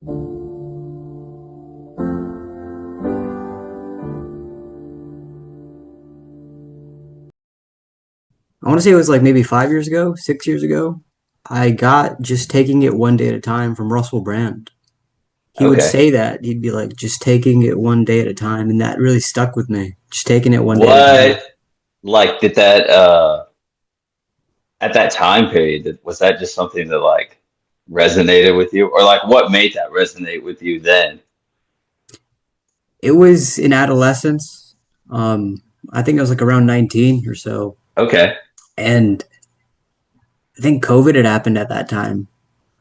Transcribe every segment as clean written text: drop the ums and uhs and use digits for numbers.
I want to say it was like maybe 5 years ago, 6 years ago. I got just taking it one day at a time from Russell Brand. He would Okay. say that. He'd be like, just taking it one day at a time. And that really stuck with me. Just taking it one day at a time. What like did that at that time period, was that just something that like resonated with you? Or like what made that resonate with you then? It was in adolescence. I think I was like around 19 or so. Okay. And I think COVID had happened at that time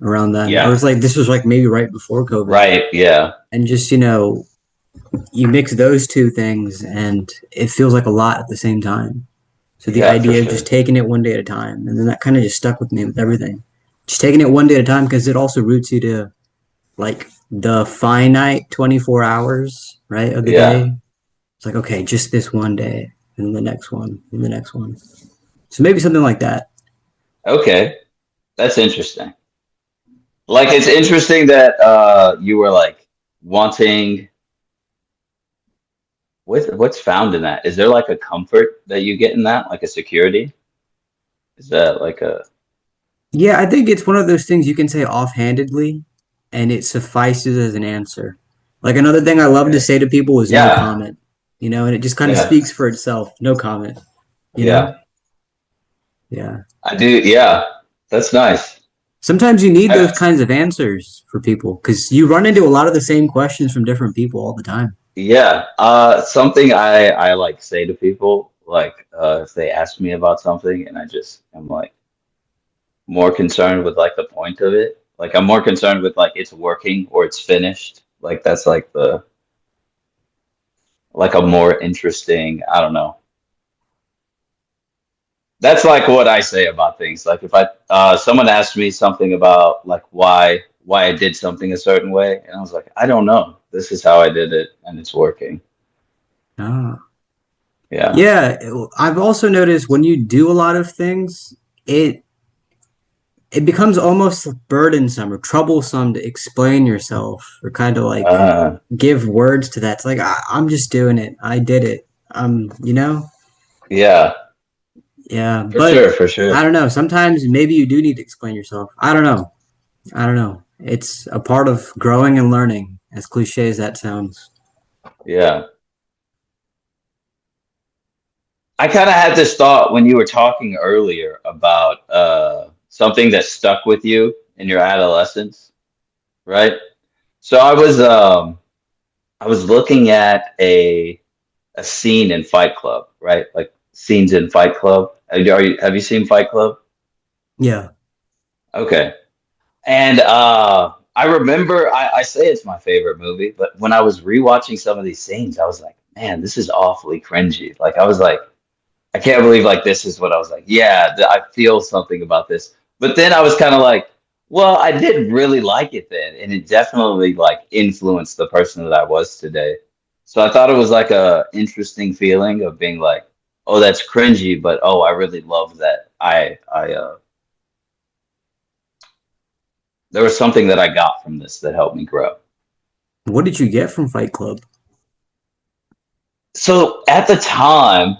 around then. Or Yeah. it's like, this was like maybe right before COVID. Right. Yeah. And just, you mix those two things and it feels like a lot at the same time. So the Yeah, for idea of just sure. taking it one day at a time, and then that kind of just stuck with me with everything. Just taking it one day at a time because it also roots you to like the finite 24 hours, right, of the Yeah. day. It's like, okay, just this one day, and the next one, and the next one. So maybe something like that. Okay. That's interesting. Like it's interesting that you were like wanting what's found in that? Is there like a comfort that you get in that? Like a security? Is that like a Yeah, I think it's one of those things you can say offhandedly, and it suffices as an answer. Like another thing I love to okay. say to people is no Yeah. comment, and it just kind of Yeah. speaks for itself. No comment, you know? Yeah. Yeah. I do. Yeah. That's nice. Sometimes you need those I, kinds of answers for people because you run into a lot of the same questions from different people all the time. yeah. Something I like say to people like if they ask me about something and I just am like more concerned with like the point of it. Like I'm more concerned with like it's working or it's finished. Like that's like the like a more interesting, I don't know. That's like what I say about things. Like if I someone asked me something about like why I did something a certain way, and I was like, I don't know. This is how I did it, and it's working. Ah. Yeah. Yeah, I've also noticed when you do a lot of things, it it becomes almost burdensome or troublesome to explain yourself or kind of like Uh, give words to that. It's like I'm just doing it. I did it. yeah, Yeah, for but sure, for sure. I don't know. Sometimes maybe you do need to explain yourself. I don't know. I don't know. It's a part of growing and learning, as cliche as that sounds. Yeah. I kind of had this thought when you were talking earlier about something that stuck with you in your adolescence, right? So I was looking at a scene in Fight Club, right? Like scenes in Fight Club. Have you seen Fight Club? Yeah. Okay. And I remember I say it's my favorite movie, but when I was rewatching some of these scenes, I was like, man, this is awfully cringy. Like I was like, I can't believe like this is what I was like, yeah, I feel something about this. But then I was kind of like, well, I did really like it then, and it definitely like influenced the person that I was today. So I thought it was like a interesting feeling of being like, oh, that's cringy, but oh, I really love that. There was something that I got from this that helped me grow. What did you get from Fight Club? So at the time,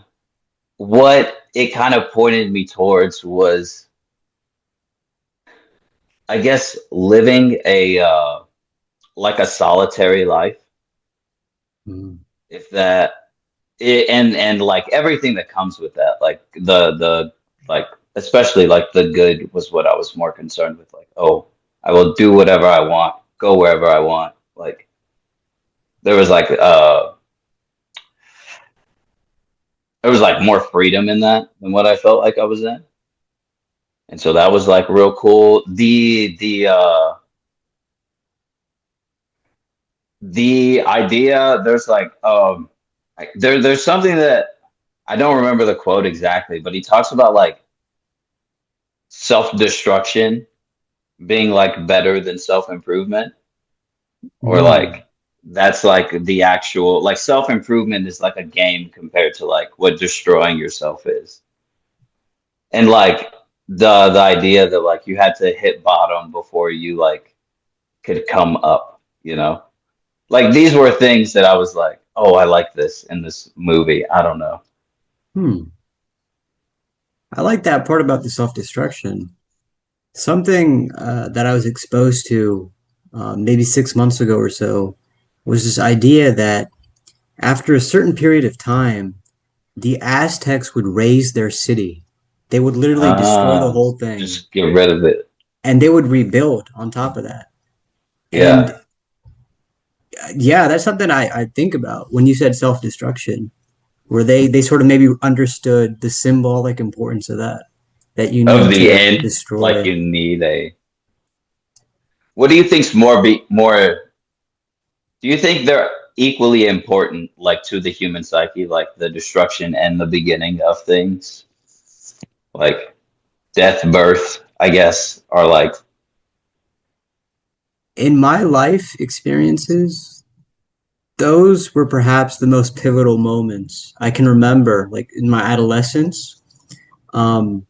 what it kind of pointed me towards was, I guess, living a like a solitary life, Mm. if that, and like everything that comes with that, like the like especially like the good was what I was more concerned with. Like, oh, I will do whatever I want, go wherever I want. Like there was like there was like more freedom in that than what I felt like I was in. And so that was like real cool. The idea there's like there's something that I don't remember the quote exactly, but he talks about like self-destruction being like better than self-improvement, or Mm. like that's like the actual like self-improvement is like a game compared to like what destroying yourself is. And like the idea that like you had to hit bottom before you like could come up, you know? Like these were things that I was like, oh, I like this in this movie. I don't know. Hmm. I like that part about the self-destruction. Something that I was exposed to maybe 6 months ago or so was this idea that after a certain period of time, the Aztecs would raise their city. They would literally destroy the Ah, whole thing just get rid of it. and they would rebuild on top of that. And Yeah. yeah, that's something I think about when you said self-destruction, where they sort of maybe understood the symbolic importance of that, that you Of need the to end, like destroy. you need a. What do you think's more? Do you think they're equally important, like to the human psyche, like the destruction and the beginning of things, like death, birth, I guess, are like, In my life experiences, those were perhaps the most pivotal moments I can remember, like in my adolescence. Um,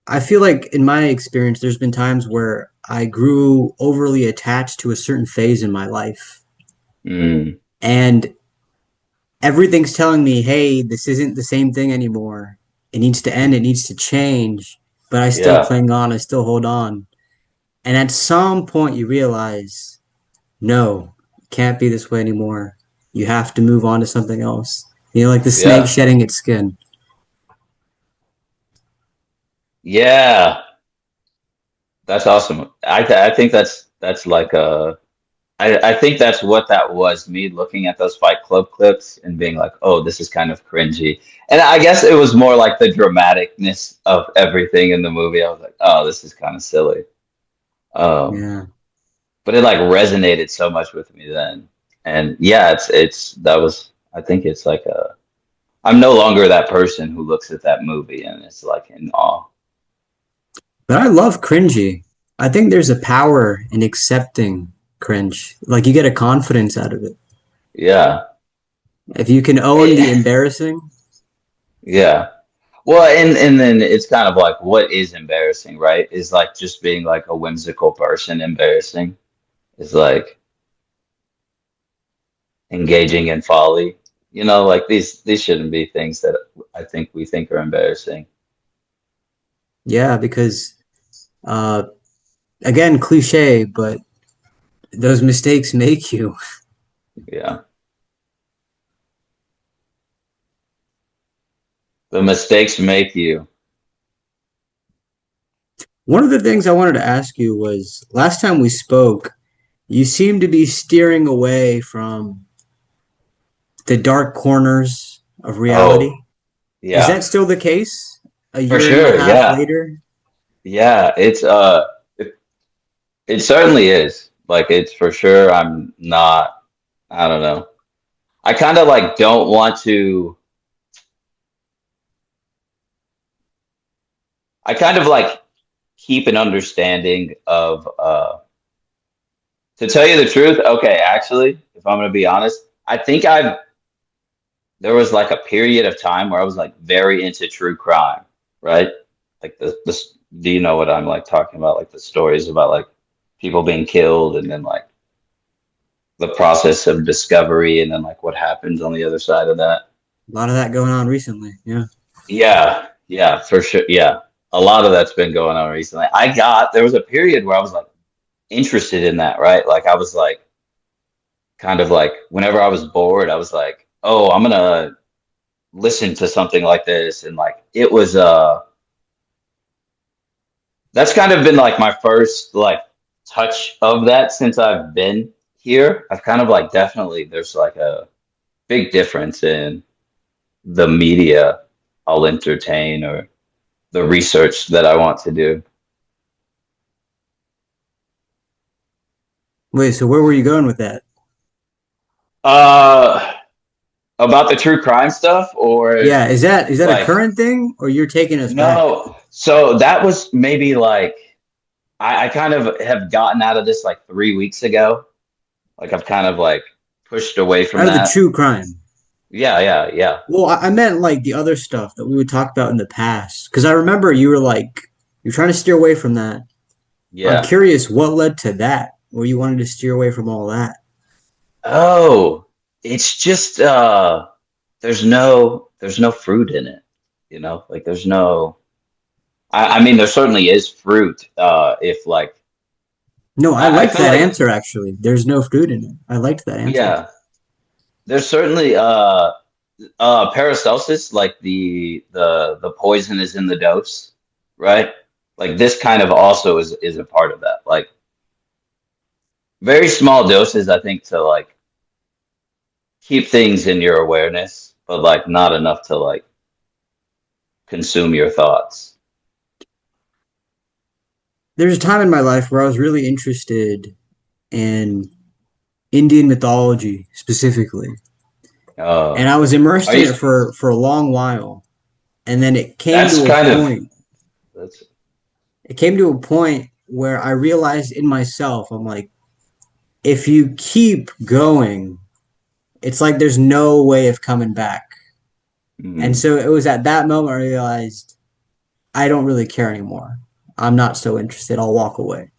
I feel like in my experience, there's been times where I grew overly attached to a certain phase in my life. mm, And everything's telling me, hey, this isn't the same thing anymore. It needs to end, it needs to change. But I still yeah, cling on, I still hold on. And at some point, you realize, no, it can't be this way anymore. You have to move on to something else. You know, like the snake yeah, shedding its skin. yeah. That's awesome. I think that's like I think that's what that was, me looking at those Fight Club clips and being like, oh, this is kind of cringy. And I guess it was more like the dramaticness of everything in the movie. I was like, oh, this is kind of silly. Um, Yeah. but it like resonated so much with me then. And yeah, it's that was I think it's like a I'm no longer that person who looks at that movie and it's like in awe. But I love cringy. I think there's a power in accepting cringe. Like you get a confidence out of it. Yeah. If you can own the embarrassing, Yeah. Well, and then it's kind of like what is embarrassing, right? Is like just being like a whimsical person embarrassing. Is like engaging in folly. You know, like these shouldn't be things that I think we think are embarrassing. yeah, because uh again, cliche, but those mistakes make you. Yeah. The mistakes make you. One of the things I wanted to ask you was last time we spoke, you seem to be steering away from the dark corners of reality. Oh, Is yeah. that still the case? A For year and a sure. half Yeah. later? Yeah, it, it certainly is. Like it's for sure I'm not I don't know. I kind of like don't want to I kind of like keep an understanding of to tell you the truth, okay, actually, if I'm gonna be honest, I think I've there was like a period of time where I was like very into true crime, right? Like the do you know what I'm like talking about? Like the stories about like people being killed and then like the process of discovery and then like what happens on the other side of that. A lot of that going on recently. Yeah. Yeah, yeah, for sure. Yeah. A lot of that's been going on recently. There was a period where I was like interested in that, right? Like I was like kind of like whenever I was bored, I was like, oh, I'm gonna listen to something like this. And like it was that's kind of been like my first like touch of that since I've been here. I've kind of like definitely there's like a big difference in the media I'll entertain or the research that I want to do. Wait, so where were you going with that? Uh, about the true crime stuff or Yeah, is that a like current thing or you're taking us back? no. So that was maybe like I kind of have gotten out of this like 3 weeks ago. Like I've kind of like pushed away from Out of the that. true crime. Yeah, yeah, yeah. Well, I meant like the other stuff that we would talk about in the past. Because I remember you were like, you're trying to steer away from that. I'm Yeah. curious what led to that, where you wanted to steer away from all that. Oh, it's just there's no fruit in it, you know? Like there's no I mean there certainly is fruit if like No, I I liked feel that like answer actually. There's no fruit in it. I liked that answer. yeah, there's certainly Paracelsus, like the poison is in the dose, right? Like this kind of also is a part of that. Like very small doses, I think, to like keep things in your awareness, but like not enough to like consume your thoughts. There's a time in my life where I was really interested in Indian mythology specifically, Uh, and I was are immersed in you? it for a long while. And then That's kind of that's it came to a point where I realized in myself, I'm like, if you keep going, it's like there's no way of coming back. And mm, so it was at that moment I realized I don't really care anymore. I'm not so interested. I'll walk away.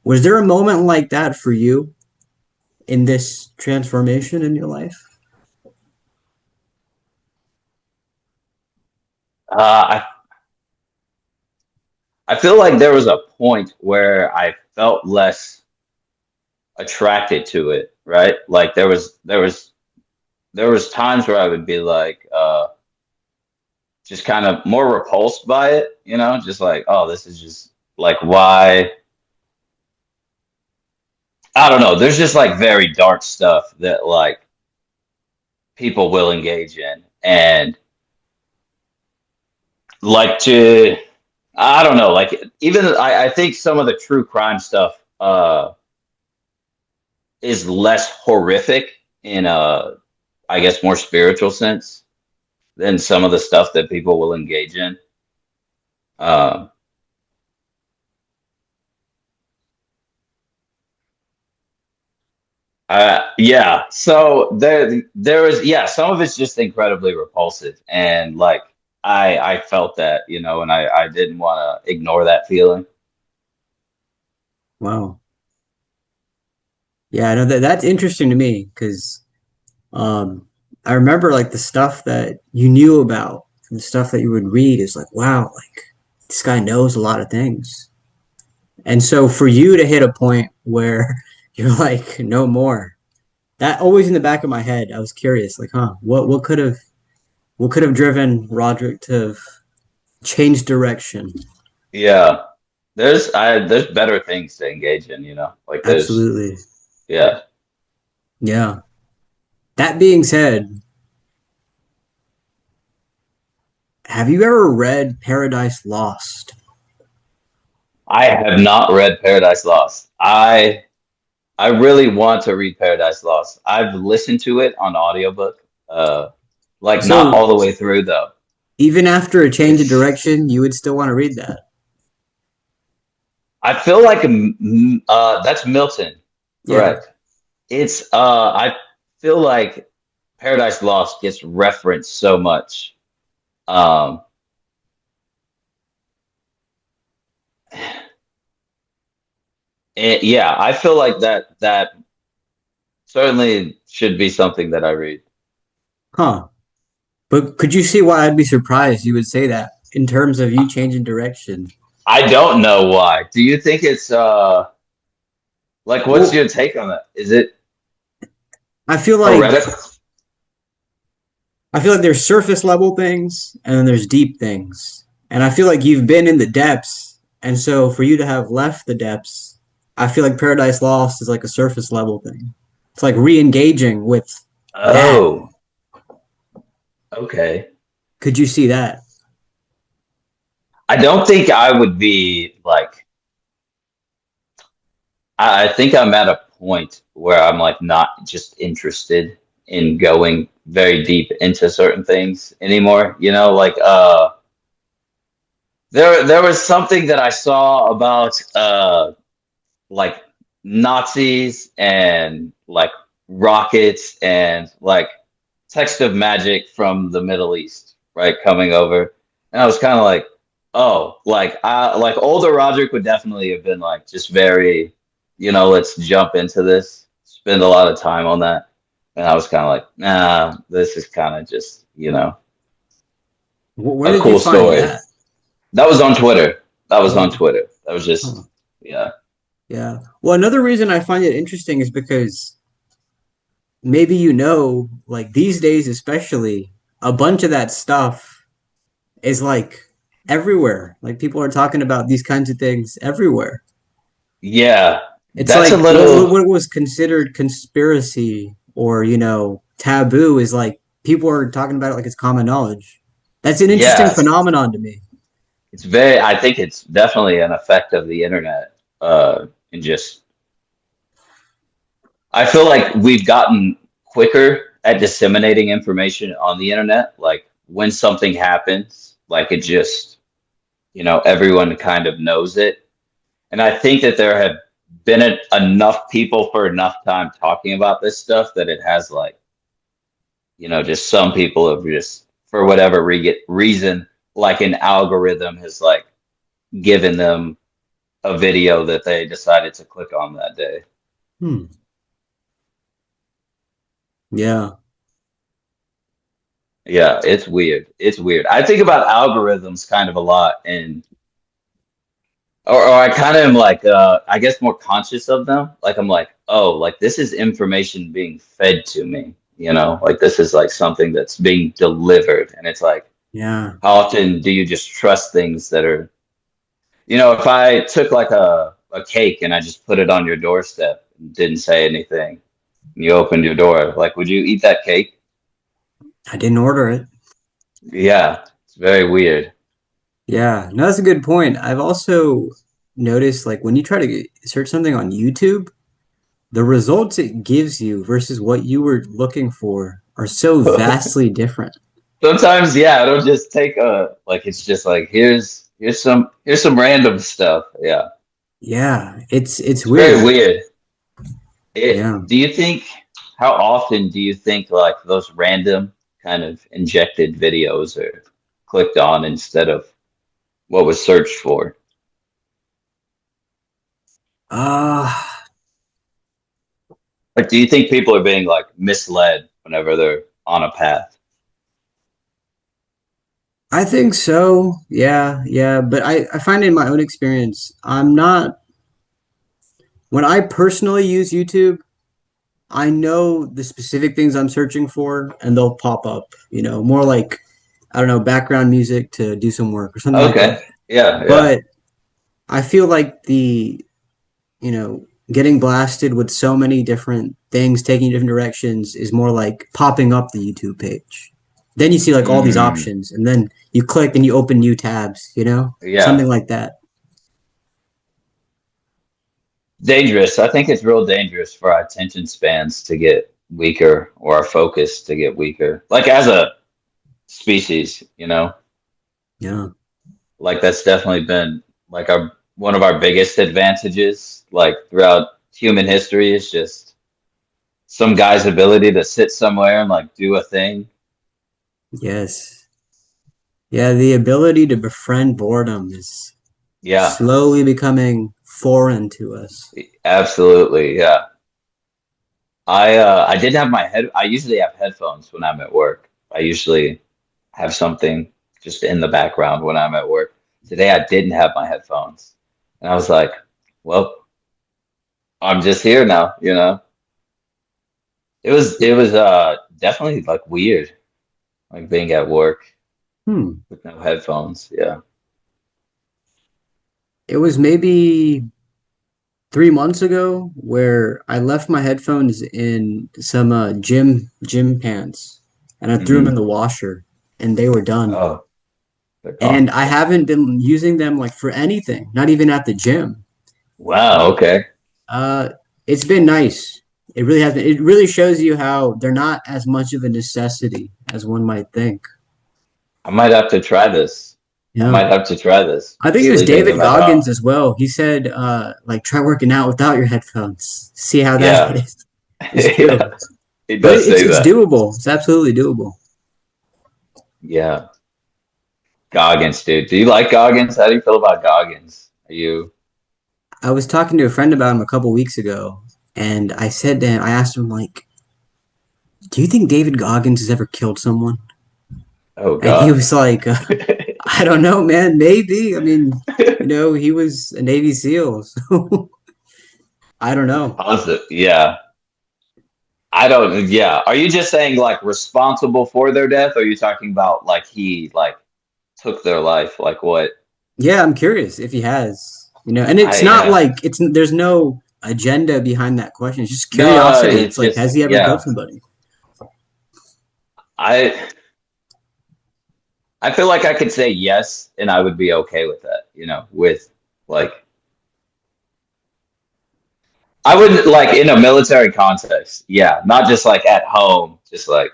Was there a moment like that for you in this transformation in your life? I I feel like there was a point where I felt less attracted to it, right? Like there was times where I would be like just kind of more repulsed by it, you know, just like, oh, this is just like why I don't know. There's just like very dark stuff that like people will engage in and like to I don't know, like even I think some of the true crime stuff is less horrific in a I guess more spiritual sense than some of the stuff that people will engage in. Um, yeah, so there is yeah, some of it's just incredibly repulsive, and like I felt that, you know, and I didn't want to ignore that feeling. Wow. Yeah, I know that's interesting to me because um, I remember like the stuff that you knew about and the stuff that you would read is like, wow, like this guy knows a lot of things. And so for you to hit a point where you're like, no more, that always in the back of my head, I was curious, like, huh, what could have driven Roderick to have changed direction? Yeah, there's better things to engage in, you know, like there's Absolutely. yeah. Yeah. That being said, have you ever read Paradise Lost? I have not read Paradise Lost. I really want to read Paradise Lost. I've listened to it on audiobook, like not So all the way through though. even after a change of It's direction, you would still want to read that. I feel like that's Milton, Yeah. correct? I feel like Paradise Lost gets referenced so much. Um, and yeah, I feel like that certainly should be something that I read. Huh. But could you see why I'd be surprised you would say that in terms of you changing direction? I don't know why. Do you think it's like what's Well, your take on that? Is it I feel like heretical? I feel like there's surface level things and then there's deep things. And I feel like you've been in the depths. And so for you to have left the depths, I feel like Paradise Lost is like a surface level thing. It's like re-engaging with that. Oh, okay. Could you see that? I don't think I would be like I think I'm at a point where I'm like not just interested in going very deep into certain things anymore. You know, like there was something that I saw about like Nazis and like rockets and like text of magic from the Middle East, right, coming over. And I was kind of like, Oh, like older Roderick would definitely have been like just very, let's jump into this, spend a lot of time on that. And I was kind of like, nah, this is kind of just, Where a did you cool find story. that? That was on Twitter. That was on Oh, Twitter. That was huh. just, yeah. Yeah. Well, another reason I find it interesting is because maybe like these days especially, a bunch of that stuff is like everywhere. Like people are talking about these kinds of things everywhere. Yeah, It's that's a like little, what was considered conspiracy or, taboo is like people are talking about it like it's common knowledge. That's an interesting yeah, phenomenon to me. I think it's definitely an effect of the internet. And just, I feel like we've gotten quicker at disseminating information on the internet. Like when something happens, like it just, everyone kind of knows it. And I think that there have been enough people for enough time talking about this stuff that it has like, just some people have just, for whatever reason, like an algorithm has like given them a video that they decided to click on that day. Hmm. Yeah. Yeah, it's weird. It's weird. I think about algorithms kind of a lot, and or I kind of am like, I guess more conscious of them. Like I'm like, oh, like this is information being fed to me, like this is like something that's being delivered, and it's like, Yeah. how often do you just trust things that are, if I took like a cake and I just put it on your doorstep and didn't say anything, and you opened your door, like, would you eat that cake? I didn't order it. Yeah, it's very weird. Yeah, no, that's a good point. I've also noticed like when you try to search something on YouTube, the results it gives you versus what you were looking for are so vastly different. Sometimes, yeah, it'll just take a like it's just like here's some random stuff. Yeah. Yeah, it's It's very weird. weird. Yeah. Do you think how often do you think like those random kind of injected videos are clicked on instead of what was searched for? Uh Like, do you think people are being like misled whenever they're on a path? I think so. Yeah, yeah. But I find in my own experience, I'm not when I personally use YouTube, I know the specific things I'm searching for and they'll pop up, more like I don't know, background music to do some work or something like that. Okay. Yeah, yeah. But I feel like getting blasted with so many different things taking different directions is more like popping up the YouTube page. Then you see like all these Mm, options and then you click and you open new tabs, yeah. something like that. Dangerous. I think it's real dangerous for our attention spans to get weaker or our focus to get weaker. Like as a species, Yeah. like that's definitely been like our one of our biggest advantages, like throughout human history, is just some guy's ability to sit somewhere and like do a thing. Yes. Yeah, the ability to befriend boredom is Yeah, slowly becoming foreign to us. absolutely. Yeah. I did have my head I usually have headphones when I'm at work. I usually have something just in the background when I'm at work. Today I didn't have my headphones. And I was like, well, I'm just here now. It was definitely like weird, like being at work Hmm. with no headphones. Yeah. It was maybe 3 months ago where I left my headphones in some gym pants and I threw them in Hmm. the washer and they were done. Oh, they're gone. And I haven't been using them like for anything, not even at the gym. Wow, okay. Uh, it's been nice. It really has been. It really shows you how they're not as much of a necessity as one might think. I might have to try this. I Yeah. might have to try this. I think it Just was leaving David them at Goggins home. as well. He said, like, try working out without your headphones. See how that Yeah. is. It's true. Yeah. It But does it's say it's that. doable. It's absolutely doable. Yeah. Goggins, dude. Do you like Goggins? How do you feel about Goggins? Are you? I was talking to a friend about him a couple weeks ago, and I said to him, I asked him like, "Do you think David Goggins has ever killed someone?" Oh And he God. was like, "I don't know, man. Maybe. I mean, he was a Navy SEAL, so I don't know." Positive. Yeah. I don't. Yeah. Are you just saying like responsible for their death? Or are you talking about like he like took their life? Like what? Yeah, I'm curious if he has, and it's I not like there's no agenda behind that question. It's just no. curiosity. It's It's like, just has he ever killed yeah. somebody? I I feel like I could say yes, and I would be okay with that. With like I wouldn't like in a military context. Yeah, not just like at home. Just like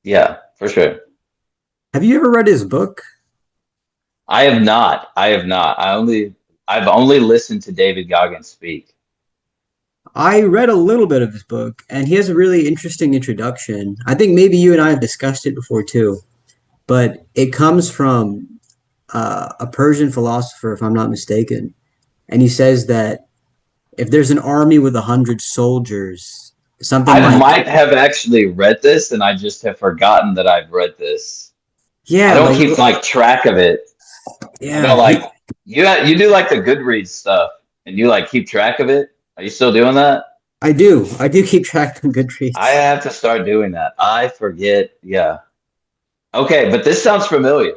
yeah, for sure. Have you ever read his book? I have not. I have not. I've only listened to David Goggins speak. I read a little bit of his book, and he has a really interesting introduction. I think maybe you and I have discussed it before too, but it comes from a Persian philosopher, if I'm not mistaken, and he says that if there's an army with 100 soldiers, something I like, might have actually read this, and I just have forgotten that I've read this. I yeah, don't keep like track of it. I know yeah, like you do like the Goodreads stuff, and you like keep track of it. Are you still doing that? I do keep track of I Goodreads. have to start doing that. I forget. Yeah. Okay, but this sounds familiar.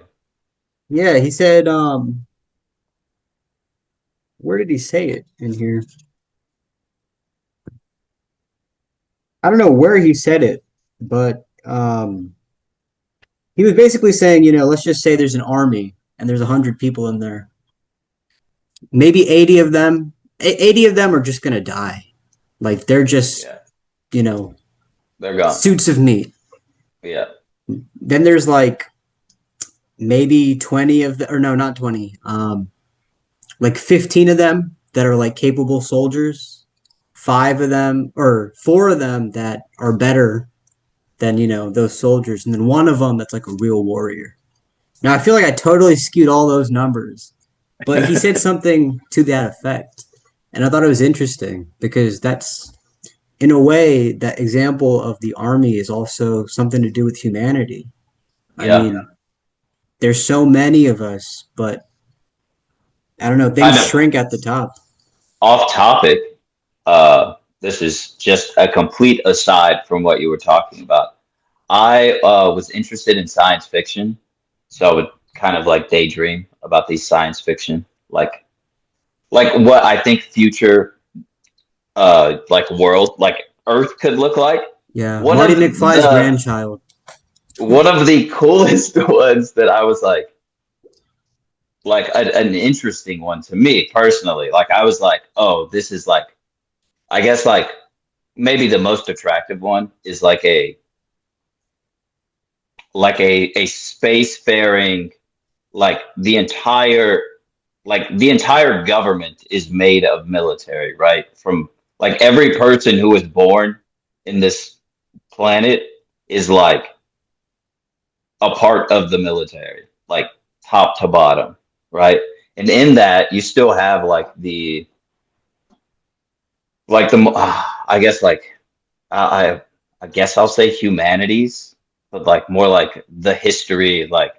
Yeah, he said, where did he say it in here? I don't know where he said it, but he was basically saying, let's just say there's an army and there's 100 people in there. Maybe 80 of them are just gonna die. Like they're just, Yeah, you know, they're gone. suits of meat. Yeah, Then there's like maybe 20 of the, or no, not 20. Like 15 of them that are like capable soldiers. Five of them or four of them that are better than, those soldiers, and then one of them that's like a real warrior. Now I feel like I totally skewed all those numbers, but he said something to that effect. And I thought it was interesting because that's, in a way, that example of the army is also something to do with humanity. I yeah. mean, there's so many of us, but I don't know, things Kind of shrink at the top. off topic. This is just a complete aside from what you were talking about. I was interested in science fiction, so I would kind of like daydream about these science fiction, like what I think future like world like Earth could look like. Yeah, One Marty of McFly's the grandchild. one of the coolest ones that I was like an interesting one to me personally. Like I was like, oh, this is like I guess like maybe the most attractive one is like a spacefaring like the entire government is made of military, right? From like every person who was born in this planet is like a part of the military, like top to bottom, right? And in that, you still have I guess I guess I'll say humanities, but like more like the history, like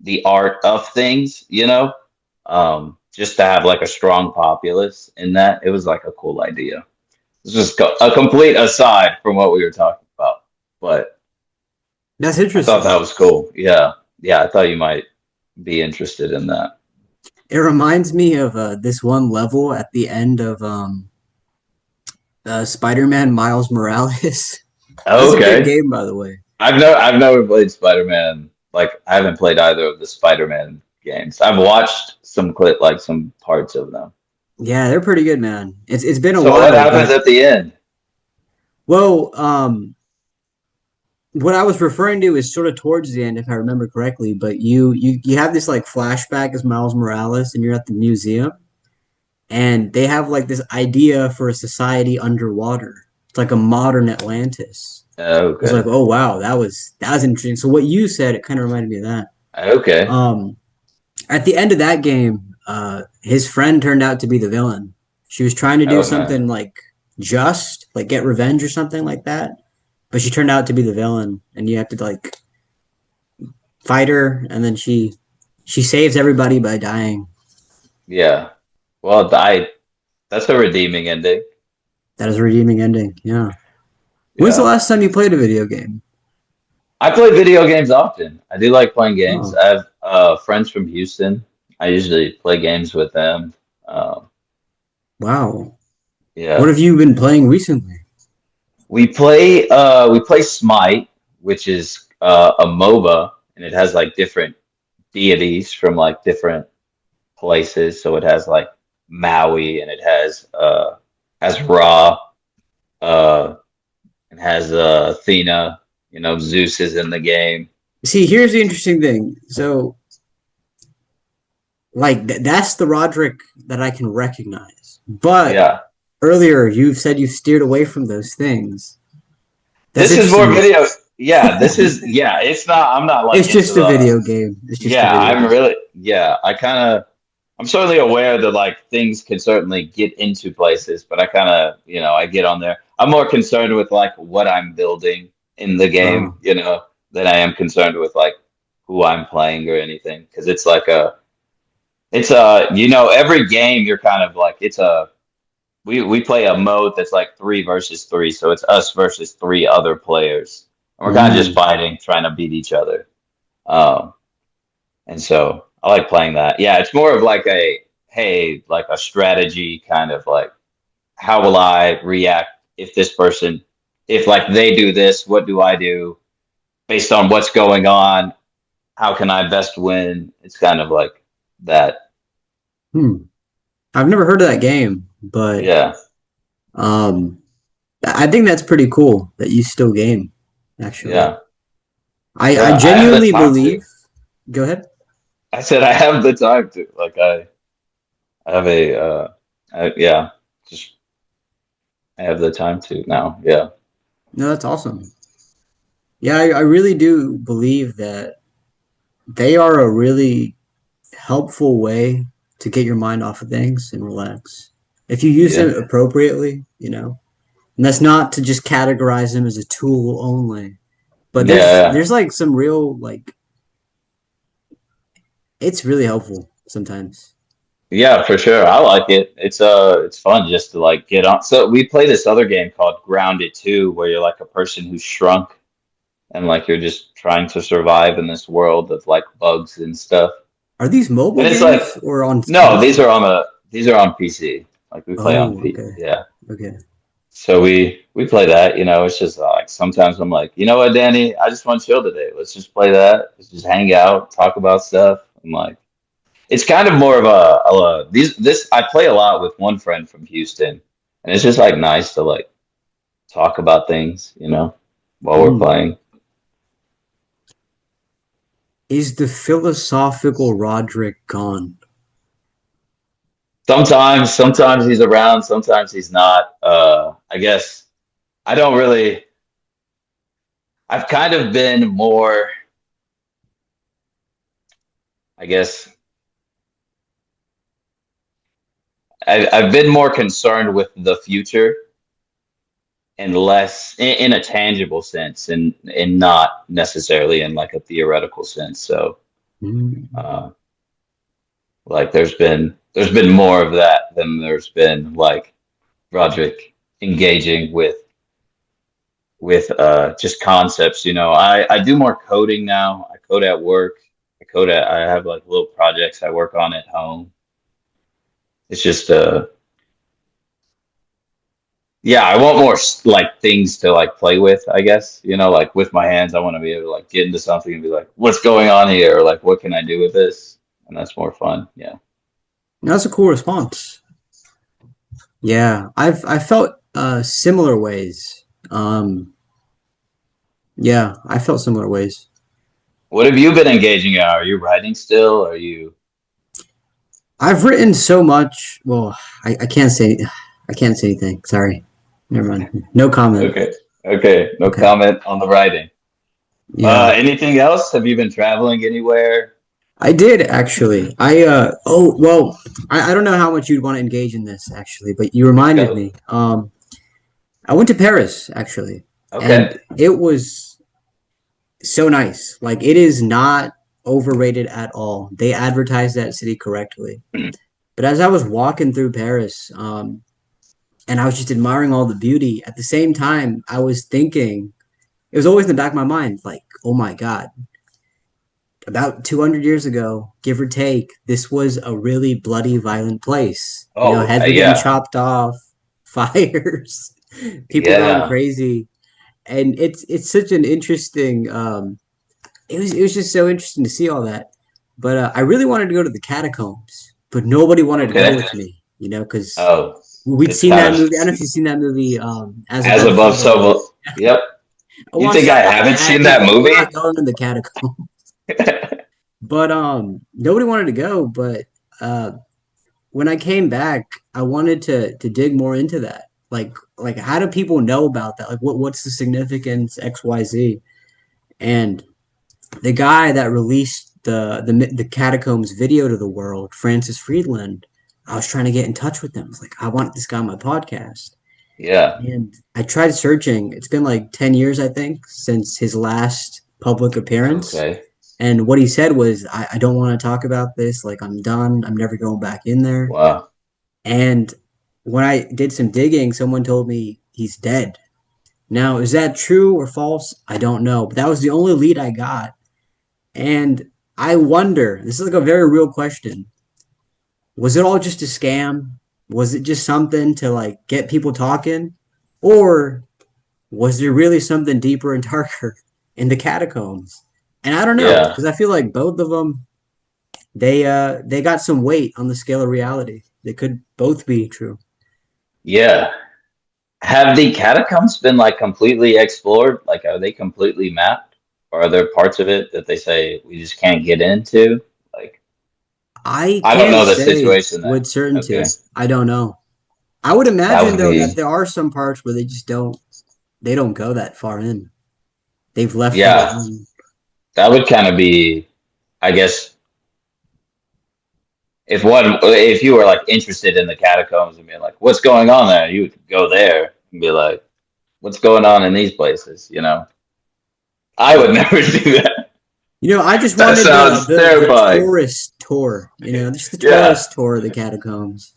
the art of things, just to have like a strong populace in that. It was like a cool idea. It's just a complete aside from what we were talking about, but That's I thought interesting. that was cool. Yeah, yeah, I thought you might be interested in that. It reminds me of this one level at the end of Spider-Man Miles Morales. That's a good Okay, game, by the way. I've never played Spider-Man. Like I haven't played either of the Spider-Man games. I've watched some clip, like some parts of them. Yeah, they're pretty good, man. It's been a So what while, happens but at the end? well, what I was referring to is sort of towards the end, if I remember correctly. But you have this like flashback as Miles Morales, and you're at the museum, and they have like this idea for a society underwater. It's like a modern Atlantis, I was like, Okay. oh wow, that was interesting. So what you said, it kind of reminded me of that. Okay. Um, at the end of that game, his friend turned out to be the villain. She was trying to do Oh man. something like just, like get revenge or something like that, but she turned out to be the villain, and you have to like fight her, and then she saves everybody by dying. Yeah. Well, that's a redeeming ending. That is a redeeming ending. Yeah. When's the Yeah. last time you played a video game? I play video games often. I do like playing games. Oh, I have friends from Houston. I usually play games with them. Um, wow. What yeah. have you been playing recently? We play Smite, which is a MOBA, and it has like different deities from like different places. So it has like Maui, and it has Ra, uh, and has Athena. You know, Zeus is in the game. See, here's the interesting thing. So, like, that's the Roderick that I can recognize. But Yeah, earlier, you've said you steered away from those things. That's this is more interesting. video. Yeah, this is yeah. It's not. I'm not like It's into just a the. video game. It's just a Yeah, video I'm game. really. Yeah, I'm certainly aware that like things can certainly get into places, but I kind of, I get on there. I'm more concerned with like what I'm building in the game, Oh. than I am concerned with like who I'm playing or anything. Because every game you're kind of like we play a mode that's like 3 versus 3, so it's us versus 3 other players, and we're kind of just Mm. fighting, trying to beat each other. Um, and so I like playing that. Yeah, it's more of like like a strategy kind of like, how will I react if this person, if like they do this, what do I do based on what's going on? How can I best win? It's kind of like that. Hmm. I've never heard of that game, but Yeah. um, I think that's pretty cool that you still game, actually. Yeah. I Yeah. I have the genuinely time to. believe. Go ahead. I said I have the time to. Like I have yeah, just I have the time to now. Yeah. No, that's awesome. Yeah, I really do believe that they are a really helpful way to get your mind off of things and relax. If you use them Yeah. appropriately. And that's not to just categorize them as a tool only. But there's Yeah. there's like some real like it's really helpful sometimes. Yeah, for sure. I like it. It's fun just to like get on. So we play this other game called Grounded 2, where you're like a person who's shrunk, and like you're just trying to survive in this world of like bugs and stuff. Are these mobile And it's like, games or on no, PC? these are on PC. Like we play on Oh, P. okay. Yeah. Okay. So we play that. It's just like sometimes I'm like, you know what, Danny, I just want to chill today. Let's just play that. Let's just hang out, talk about stuff. I'm like, it's kind of more of this. I play a lot with one friend from Houston, and it's just like nice to like talk about things, while we're Hmm. playing. Is the philosophical Roderick gone? Sometimes he's around, sometimes he's not. I guess I don't really. I've kind of been more. I guess I've been more concerned with the future and less in a tangible sense, and not necessarily in like a theoretical sense. So. Hmm. Uh, Like there's been more of that than there's been like Roderick engaging with just concepts. I do more coding now. I code at work. I have like little projects I work on at home. It's just yeah, I want more like things to like play with, I guess. Like with my hands, I want to be able to like get into something and be like, what's going on here? Or like what can I do with this? And that's more fun. Yeah. That's a cool response. Yeah, I felt similar ways. Yeah, I felt similar ways. What have you been engaging in? Are you writing still? Are you I've written so much. Well, I can't say anything. Sorry. Never mind. No comment. okay? Okay, no Okay. comment on the writing. Yeah. Anything else? Have you been traveling anywhere? I did actually. Oh well, I don't know how much you'd want to engage in this actually, but you reminded Go. me. I went to Paris actually, and Okay. it was so nice. Like it is not overrated at all. They advertise that city correctly. But as I was walking through Paris, and I was just admiring all the beauty, at the same time, I was thinking, it was always in the back of my mind, like, oh my God, about 200 years ago, give or take, this was a really bloody, violent place. You know, Oh, heads were getting yeah. chopped off, fires, people going Yeah. crazy. And it's such an interesting it was just so interesting to see all that. But I really wanted to go to the catacombs, but nobody wanted to go Okay. with me, you know, because Oh, we'd it's seen kind that of movie. I don't know if you've seen that movie, As as Above, above, So so Below. below. Yep. I You watched think that I with my haven't dad. seen He's that like, "We're movie? not going in the catacombs," but nobody wanted to go. But uh, when I came back, I wanted to dig more into that. Like how do people know about that? Like what's the significance X Y Z? And the guy that released the catacombs video to the world, Francis Friedland, I was trying to get in touch with him. I was like, I want this guy on my podcast. Yeah. And I tried searching. It's been like 10 years, I think, since his last public appearance. Okay. And what he said was, I don't want to talk about this. Like, I'm done. I'm never going back in there. Wow. And when I did some digging, someone told me he's dead. Now, is that true or false? I don't know. But that was the only lead I got. And I wonder, this is like a very real question. Was it all just a scam? Was it just something to like get people talking? Or was there really something deeper and darker in the catacombs? And I don't know, Yeah. because I feel like both of them they got some weight on the scale of reality. They could both be true. Yeah. Have the catacombs been like completely explored? Like, are they completely mapped? Or are there parts of it that they say we just can't get into? Like, I I don't can't know the say situation there. with Okay. certainty. I don't know. I would That imagine would though that be, there are some parts where they don't go that far in. They've left it yeah, alone. that would kind of be, I guess, if you were like interested in the catacombs and being like, what's going on there? You would go there and be like, what's going on in these places? You know, I would Yeah. never do that. You know, I just That wanted sounds the terrifying. tourist tour. You know, just the Yeah. tourist tour of the catacombs.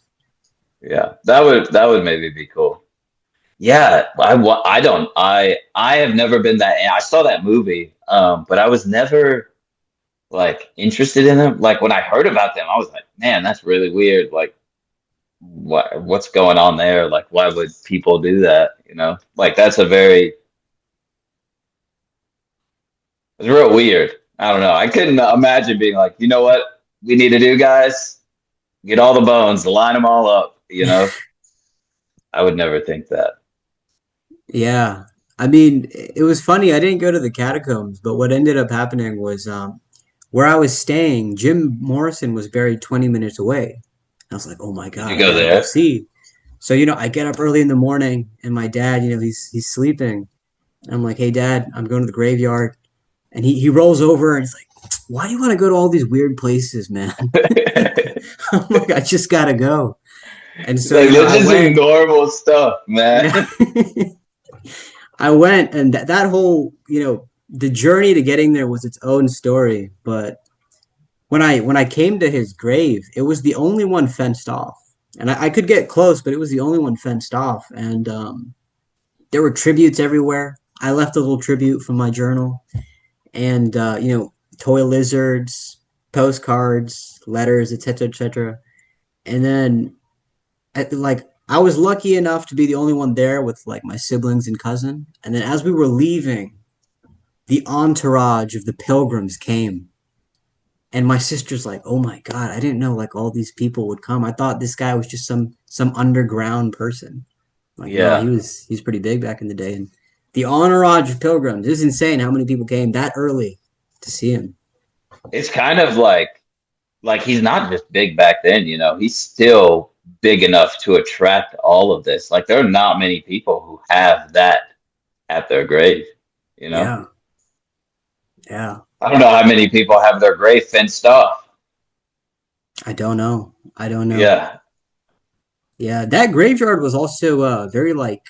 Yeah. That would maybe be cool. Yeah, I don't I have never been that. I saw that movie, but I was never like interested in them. Like when I heard about them, I was like, man, that's really weird. Like, what's going on there? Like, why would people do that? You know, like that's a very it's real weird. I don't know. I couldn't imagine being like, you know what we need to do, guys? Get all the bones, line them all up. You know, I would never think that. Yeah. I mean, it was funny. I didn't go to the catacombs, but what ended up happening was where I was staying, Jim Morrison was buried 20 minutes away. I was like, oh my Did you God, I go gotta go there? see. So, you know, I get up early in the morning and my dad, you know, he's sleeping. And I'm like, hey, Dad, I'm going to the graveyard. And he rolls over and he's like, why do you want to go to all these weird places, man? I'm like, I just gotta go. And so, Like, you know, let's I just do went. normal stuff, man. Yeah. I went and that whole, you know, the journey to getting there was its own story. But when I came to his grave, it was the only one fenced off. And I could get close, but it was the only one fenced off. And there were tributes everywhere. I left a little tribute from my journal. And you know, toy lizards, postcards, letters, etc., etc. And then like I was lucky enough to be the only one there with like my siblings and cousin. And then as we were leaving, the entourage of the pilgrims came. And my sister's like, "Oh my God, I didn't know like all these people would come. I thought this guy was just some underground person." Like, no, Yeah. he's pretty big back in the day. And the entourage of pilgrims, it was insane how many people came that early to see him. It's kind of like he's not just big back then, you know, he's still big enough to attract all of this. Like there are not many people who have that. at their grave, you know? Yeah, yeah. I don't know how many people have their grave fenced off. I don't know. I don't know. Yeah. Yeah, that graveyard was also very like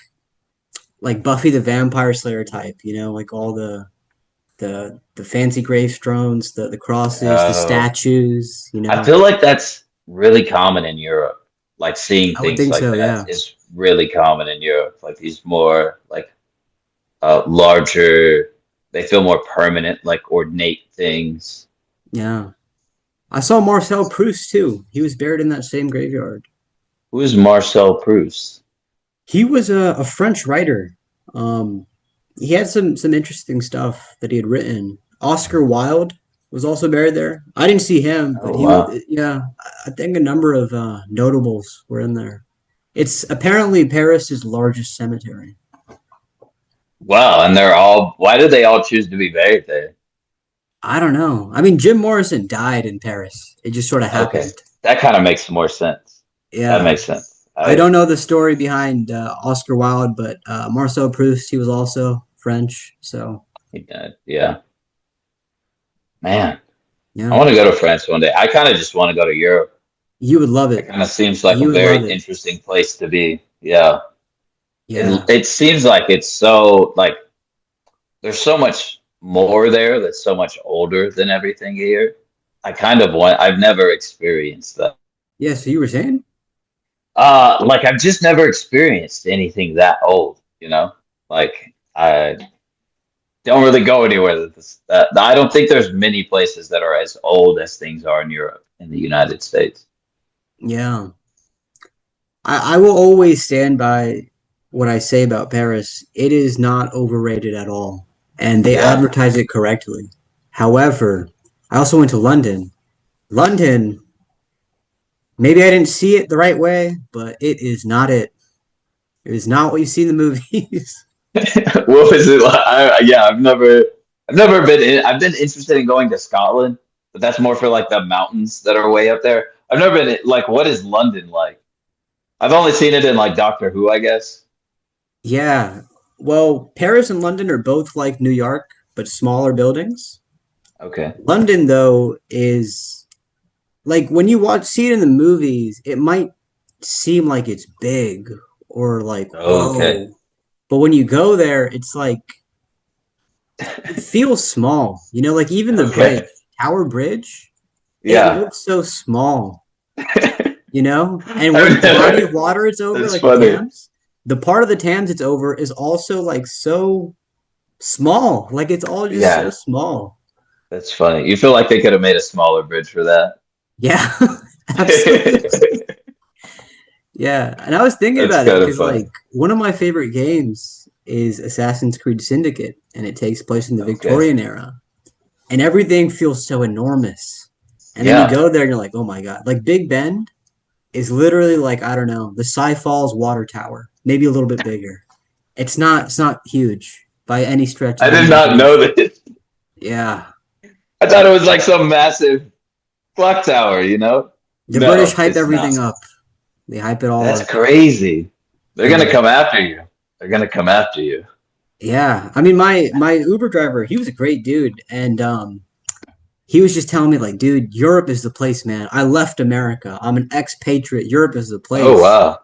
Buffy the Vampire Slayer type, like all the fancy gravestones, the crosses, the Oh, I statues. feel like that's really common in Europe. Like seeing I would things think like so, that yeah. is really common in Europe. Like these more like larger, they feel more permanent, like ornate things. Yeah. I saw Marcel Proust too. He was buried in that same graveyard. Who is Marcel Proust? He was a French writer. Um, he had some interesting stuff that he had written. Oscar Wilde was also buried there. I didn't see him, but Oh wow. yeah, I think a number of notables were in there. It's apparently Paris's largest cemetery. Wow, and they're all, why did they all choose to be buried there? I don't know. I mean, Jim Morrison died in Paris. It just sort of Okay, happened. that kind of makes more sense. That Yeah. makes sense. I I don't know the story behind Oscar Wilde, but Marcel Proust, he was also French. So, yeah, man, I yeah, want to go to France one day. I kind of just want to go to Europe. you would love It it. kind of seems like a You would very love it. interesting place to be. Yeah. Yeah. It seems like it's so like there's so much more there that's so much older than everything here. I kind of want I've never experienced that. Yeah. So you were saying? Like I've just never experienced anything that old, you know? Like I don't really go anywhere that I don't think there's many places that are as old as things are in Europe in the United States. Yeah. I will always stand by what I say about Paris. It is not overrated at all, and they Yeah. advertise it correctly. However, I also went to London. London, maybe I didn't see it the right way, but it is not it. It is not what you see in the movies. What was it like? Yeah, I've never been in. I've been interested in going to Scotland, but that's more for like the mountains that are way up there. I've never been like, what is London like? I've only seen it in like Doctor Who, I guess. Yeah. Well, Paris and London are both like New York, but smaller buildings. Okay. London, though, is like when you see it in the movies, it might seem like it's big or like, Okay. whoa. But when you go there, it's like it feels small. Like even the bridge, Okay. Tower Bridge, it Yeah. looks so small, And where I've the body never. of water it's over, That's like the funny. Thames, the part of the Thames it's over is also like so small. Like it's all just so Yeah, small. that's funny. You feel like they could have made a smaller bridge for that. Yeah, absolutely. Yeah, and I was thinking That's about it kind of because funny. like one of my favorite games is Assassin's Creed Syndicate, and it takes place in the Okay. Victorian era, and everything feels so enormous. And then you Yeah. go there and you're like, oh my God. Like Big Ben is literally like, I don't know, the Cy Falls water tower, maybe a little bit bigger. It's not huge by any stretch I of the did not know imagination. this. Yeah. I thought it was like some massive clock tower, you know? The British No, hype it's not. everything up. They hype it all That's up. crazy. They're gonna Yeah. come after you. They're gonna come after you. Yeah. I mean my Uber driver, he was a great dude. And he was just telling me like, dude, Europe is the place, man. I left America. I'm an expatriate. Europe is the Oh place. wow.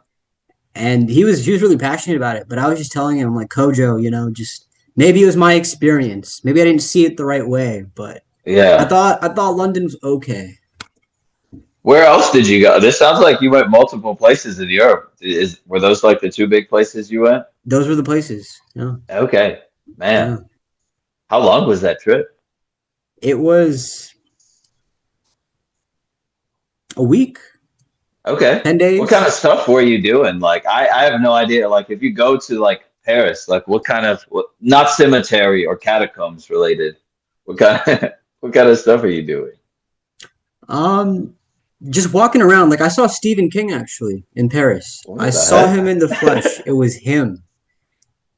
And he was really passionate about it. But I was just telling him, I'm like, Kojo, just maybe it was my experience. Maybe I didn't see it the right way, but I Yeah. thought I thought London was okay. Where else did you go? This sounds like you went multiple places in Europe. Were those like the two big places you went? Those were the places. Yeah, Okay. Man. yeah. How long was that trip? It was a week, Okay. 10 days. What kind of stuff were you doing? Like, I have no idea. Like, if you go to like Paris, like what kind of not cemetery or catacombs related, what kind what kind of stuff are you doing? Um, just walking around. Like I saw Stephen King actually in Paris. I What the saw him in the heck? flesh. It was him.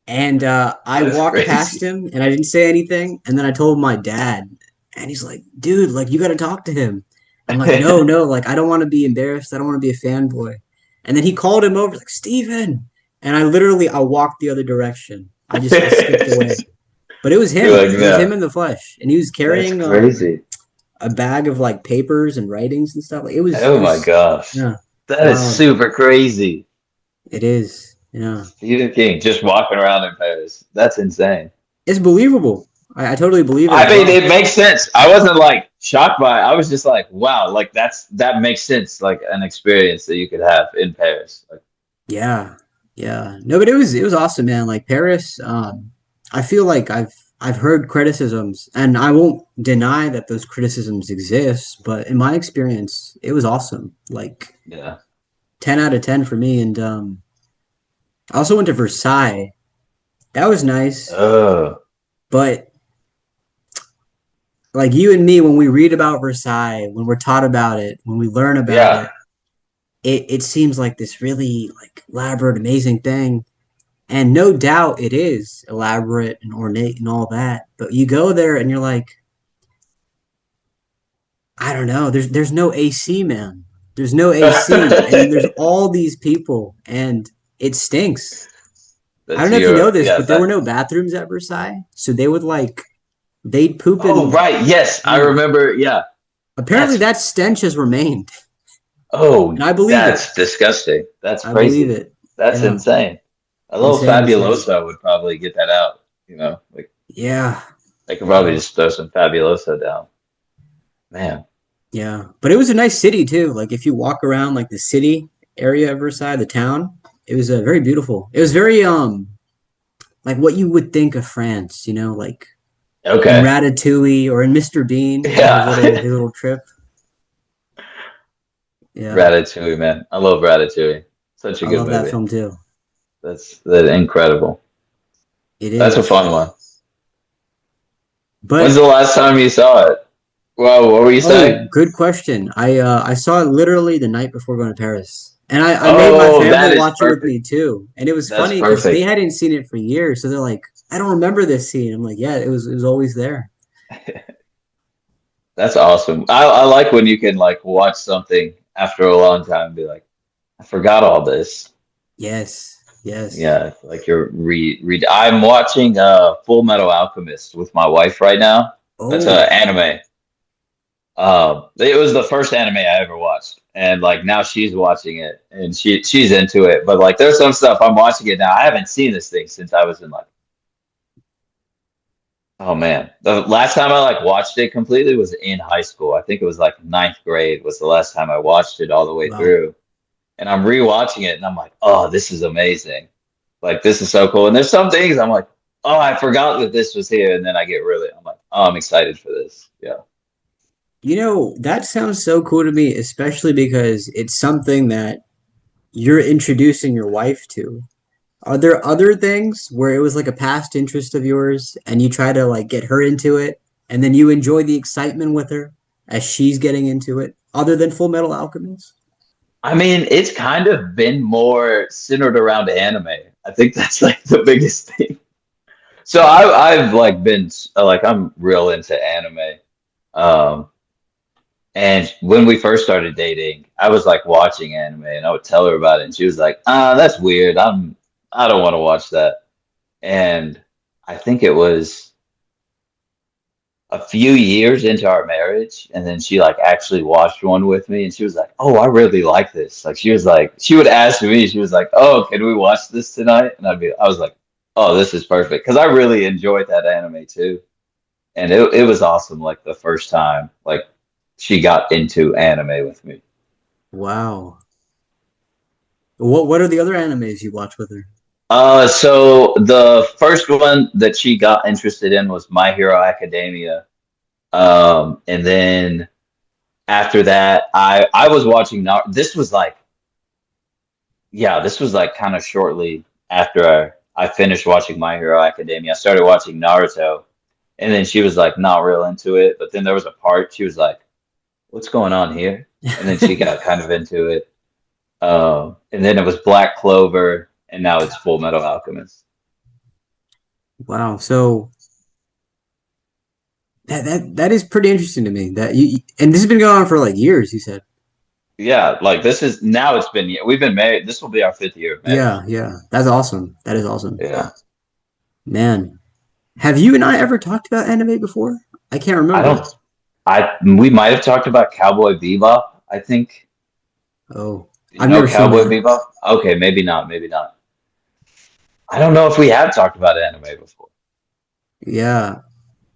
And I That's walked past crazy. him and I didn't say anything. And then I told my dad, and he's like, dude, like, you got to talk to him. I'm like, no, no, like, I don't want to be embarrassed. I don't want to be a fanboy. And then he called him over, like, Steven. And I walked the other direction. I skipped away. But it was You're him. like, It was him no, in the flesh, and he was that's carrying crazy. a bag of like papers and writings and stuff. Like it Oh my was gosh. yeah, That is wild. super crazy. It is. Yeah, Stephen King just walking around in Paris. That's insane. it's believable. I totally believe it I as mean, well. it makes sense. I wasn't like shocked by it. I was just like, wow, like that makes sense, like an experience that you could have in Paris. Like, Yeah, yeah. No, but it was awesome, man. Like Paris, I feel like I've heard criticisms, and I won't deny that those criticisms exist. But in my experience, it was awesome. Like yeah. 10 out of 10 for me. And I also went to Versailles. That was nice, Oh, but like you and me, when we read about Versailles, when we're taught about it, when we learn about yeah. it, it seems like this really like elaborate, amazing thing. And no doubt it is elaborate and ornate and all that. But you go there and you're like, I don't know. There's no AC, man. There's no AC, and there's all these people, and it stinks. I don't That's know if you know Europe. this, Yeah, but there were that. no bathrooms at Versailles, so they would like they'd poop Oh, in. right. Yes, I Yeah. remember. Yeah. Apparently, That's that stench has remained, and oh, I believe it. that's disgusting. That's I believe crazy. it. That's Yeah, insane. A little insane, insane. Fabuloso would probably get that out. Like Yeah, they could probably yeah. just throw some Fabuloso down. Man. Yeah, but it was a nice city too. Like if you walk around like the city area of Versailles, the town, it was very beautiful. It was very like what you would think of France, like in Okay. Ratatouille or in Mr. Bean, Yeah. his little trip. Yeah, Ratatouille, man. I love Ratatouille. Such a I good love that movie. film too. That's incredible. It That's a is. fun one. When's But the last time you saw it? Well, what were you saying? oh, good question. I saw it literally the night before going to Paris. And I made my Oh, family that is watch it with perfect. me too. And it was That's funny because they perfect. hadn't seen it for years. So they're like, I don't remember this scene. I'm like, yeah, it was always there. That's awesome. I like when you can like watch something after a long time and be like, I forgot all this. Yes. Yes. Yeah, like you're read. I'm watching Full Metal Alchemist with my wife right now. That's Oh, anime. It was the first anime I ever watched, and like now she's watching it, and she's into it. But like, there's some stuff I'm watching it now. I haven't seen this thing since I was in like, oh man, the last time I like watched it completely was in high school. I think it was like ninth grade was the last time I watched it all the way wow. through, and I'm rewatching it, and I'm like, oh, this is amazing. Like this is so cool. And there's some things I'm like, oh, I forgot that this was here, and then I get really, I'm like, oh, I'm excited for this. Yeah. That sounds so cool to me, especially because it's something that you're introducing your wife to. Are there other things where it was like a past interest of yours and you try to like get her into it and then you enjoy the excitement with her as she's getting into it, other than Full Metal Alchemist? I mean, it's kind of been more centered around anime. I think that's like the biggest thing. So I've like been like I'm real into anime. Um, and when we first started dating, I was like watching anime and I would tell her about it and she was like, "Ah, that's weird. I don't want to watch that." And I think it was a few years into our marriage, and then she like actually watched one with me, and she was like, "Oh, I really like this." Like she was like, she would ask me, she was like, "Oh, can we watch this tonight?" And I was like, "Oh, this is perfect," because I really enjoyed that anime too, and it was awesome. Like the first time, like she got into anime with me. Wow. What are the other animes you watch with her? So the first one that she got interested in was My Hero Academia, and then after that, I was watching. This was like yeah, this was like kind of shortly after I finished watching My Hero Academia. I started watching Naruto, and then she was like not real into it. But then there was a part she was like, "What's going on here?" And then she got kind of into it. And then it was Black Clover, and now it's Full Metal Alchemist. Wow. So that is pretty interesting to me. That you and this has been going on for like years, you said. Yeah, like this is now it's been we've been married. This will be our fifth year of marriage. Yeah, yeah. That's awesome. That is awesome. Yeah. Man, have you and I ever talked about anime before? I can't I remember. don't. I we might have talked about Cowboy Bebop. I think. Oh, Do you I've know never seen Cowboy that. Bebop? Okay, maybe not. Maybe not. I don't know if we have talked about anime before. Yeah,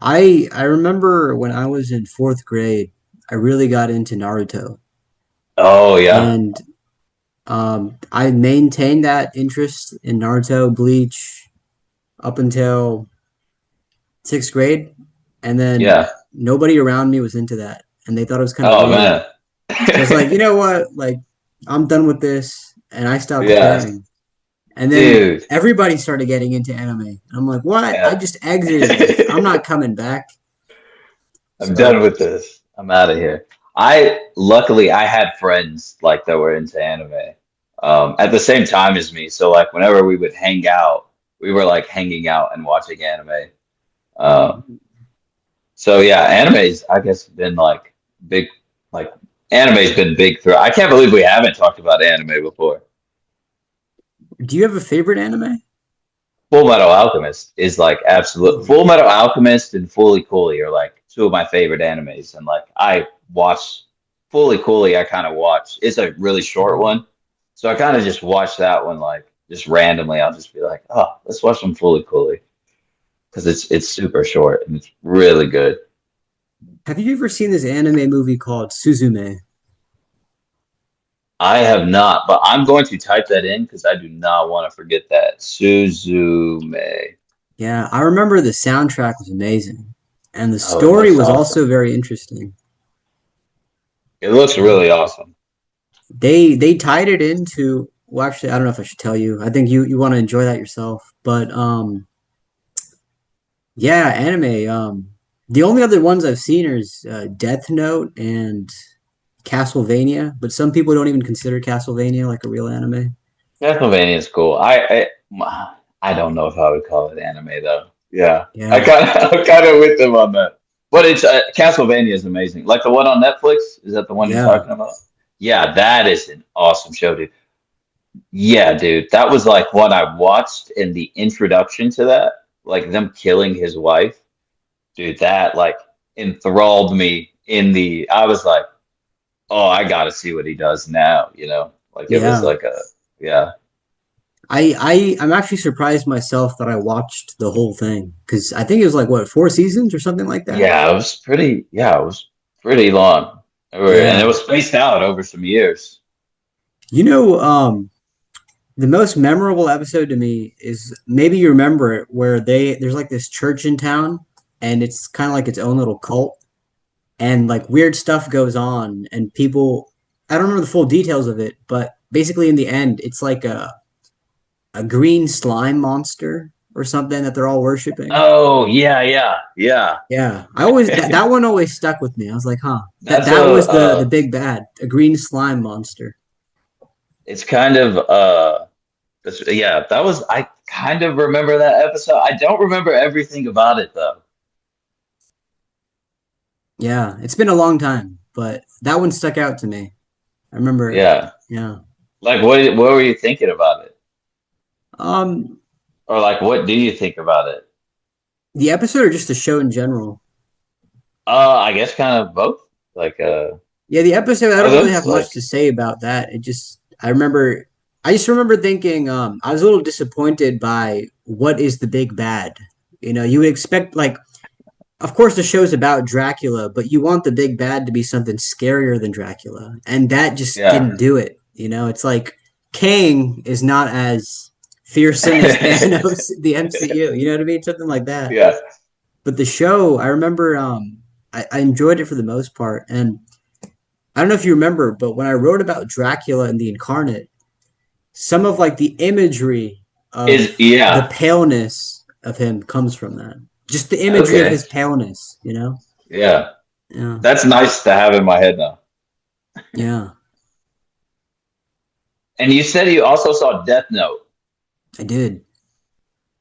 I remember when I was in fourth grade, I really got into Naruto, Oh yeah, and I maintained that interest in Naruto, Bleach up until sixth grade, and then yeah. nobody around me was into that, and they thought it was kind of Oh weird. man. So I was like, you know what? Like, I'm done with this, and I stopped Yeah, caring. And then dude. everybody started getting into anime. And I'm like, what? I Yeah. just exited this. I'm not coming back. I'm done So with this. I'm out of here. I had friends like that were into anime at the same time as me. So like whenever we would hang out, we were like hanging out and watching anime. Um, so yeah, anime's I guess been like big like anime's been big through. I can't believe we haven't talked about anime before. do you have a favorite anime? Full Metal Alchemist is like absolute. Ooh. Full Metal Alchemist and Fully Cooley are like two of my favorite animes, and like I watch Fully Cooley. I kind of watch. It's a really short one, so I kind of just watch that one like just randomly. I'll just be like, oh, let's watch some Fully Cooley because it's super short and it's really good. Have you ever seen this anime movie called Suzume? I have not, but I'm going to type that in because I do not want to forget that Suzume. Yeah, I remember the soundtrack was amazing, and the Oh, it story looks was also awesome. very interesting. It looks Yeah. really awesome. They tied it into, well, actually, I don't know if I should tell you. I think you want to enjoy that yourself. But yeah, anime. The only other ones I've seen is Death Note and Castlevania, but some people don't even consider Castlevania like a real anime. Castlevania is cool. I don't know if I would call it anime though. Yeah, I Yeah, kind of I'm kind of with them on that. But it's Castlevania is amazing. Like the one on Netflix. Is that the one you're yeah, talking about? Yeah, that is an awesome show, dude. Yeah, dude, that was like what I watched in the introduction to that, like them killing his wife. Dude, that like enthralled me in the. I was like, oh, I got to see what he does now. Like it was yeah. like a yeah. I'm actually surprised myself that I watched the whole thing because I think it was like what, 4 seasons or something like that. Yeah, it was pretty long. And it Yeah, was spaced out over some years. you know, the most memorable episode to me is, maybe you remember it, where there's like this church in town, and it's kind of like its own little cult, and like weird stuff goes on, and people, I don't remember the full details of it, but basically in the end, it's like a green slime monster or something that they're all worshiping. Oh, yeah, yeah, yeah. Yeah, I always that one always stuck with me. I was like, huh, That's that a was the big bad, a green slime monster. it's kind of yeah, that was I kind of remember that episode. I don't remember everything about it though. Yeah, it's been a long time, but that one stuck out to me. I remember. Yeah. Yeah. Like what were you thinking about it? Um, Or like what do you think about it? the episode or just the show in general? I guess kind of both. Like Yeah, the episode. I are don't really those have much like to say about that. It just, I remember. I just remember thinking, I was a little disappointed by what is the big bad. You would expect, like, of course, the show's about Dracula, but you want the big bad to be something scarier than Dracula, and that just yeah. didn't do it. It's like Kang is not as fearsome as Thanos, the MCU. You know what I mean? Something like that. Yeah. But the show, I remember, I enjoyed it for the most part, and I don't know if you remember, but when I wrote about Dracula and the Incarnate, some of like the imagery Is of the yeah. paleness of him comes from that. Just the imagery of Okay. his paleness. Yeah. Yeah. That's nice to have in my head now. Yeah. And you said you also saw Death Note. I did.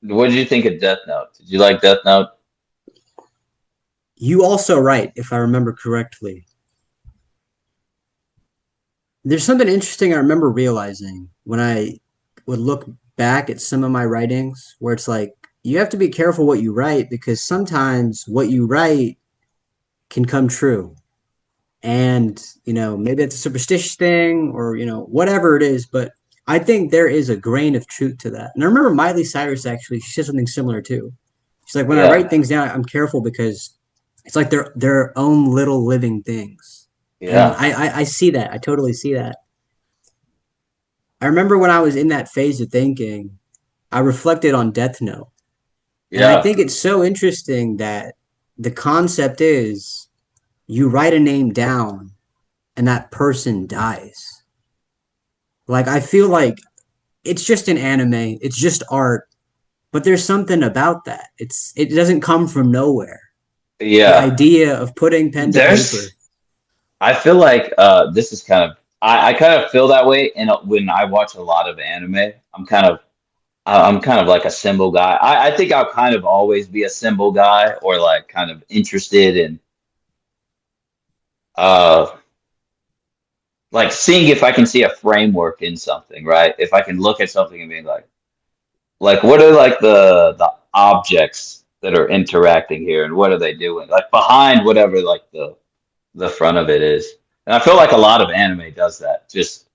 What did you think of Death Note? Did you like Death Note? You also write, if I remember correctly. There's something interesting I remember realizing when I would look back at some of my writings where it's like, you have to be careful what you write because sometimes what you write can come true. And, maybe it's a superstitious thing or, whatever it is, but I think there is a grain of truth to that. And I remember Miley Cyrus actually, she said something similar too. She's like, when I write Yeah, things down, I'm careful because it's like they're their own little living things. And yeah, I see that. I totally see that. I remember when I was in that phase of thinking, I reflected on Death Note. And I yeah, think it's so interesting that the concept is you write a name down and that person dies. Like, I feel like it's just an anime, it's just art, but there's something about that. It doesn't come from nowhere. The yeah. idea of putting pen to paper. There's, I feel like this is kind of, I kind of feel that way, and when I watch a lot of anime, I'm kind of like a symbol guy. I think I'll kind of always be a symbol guy, or like kind of interested in uh like seeing if I can see a framework in something, right? If I can look at something and be like what are like the objects that are interacting here, and what are they doing? Like behind whatever like the front of it is. And I feel like a lot of anime does that, just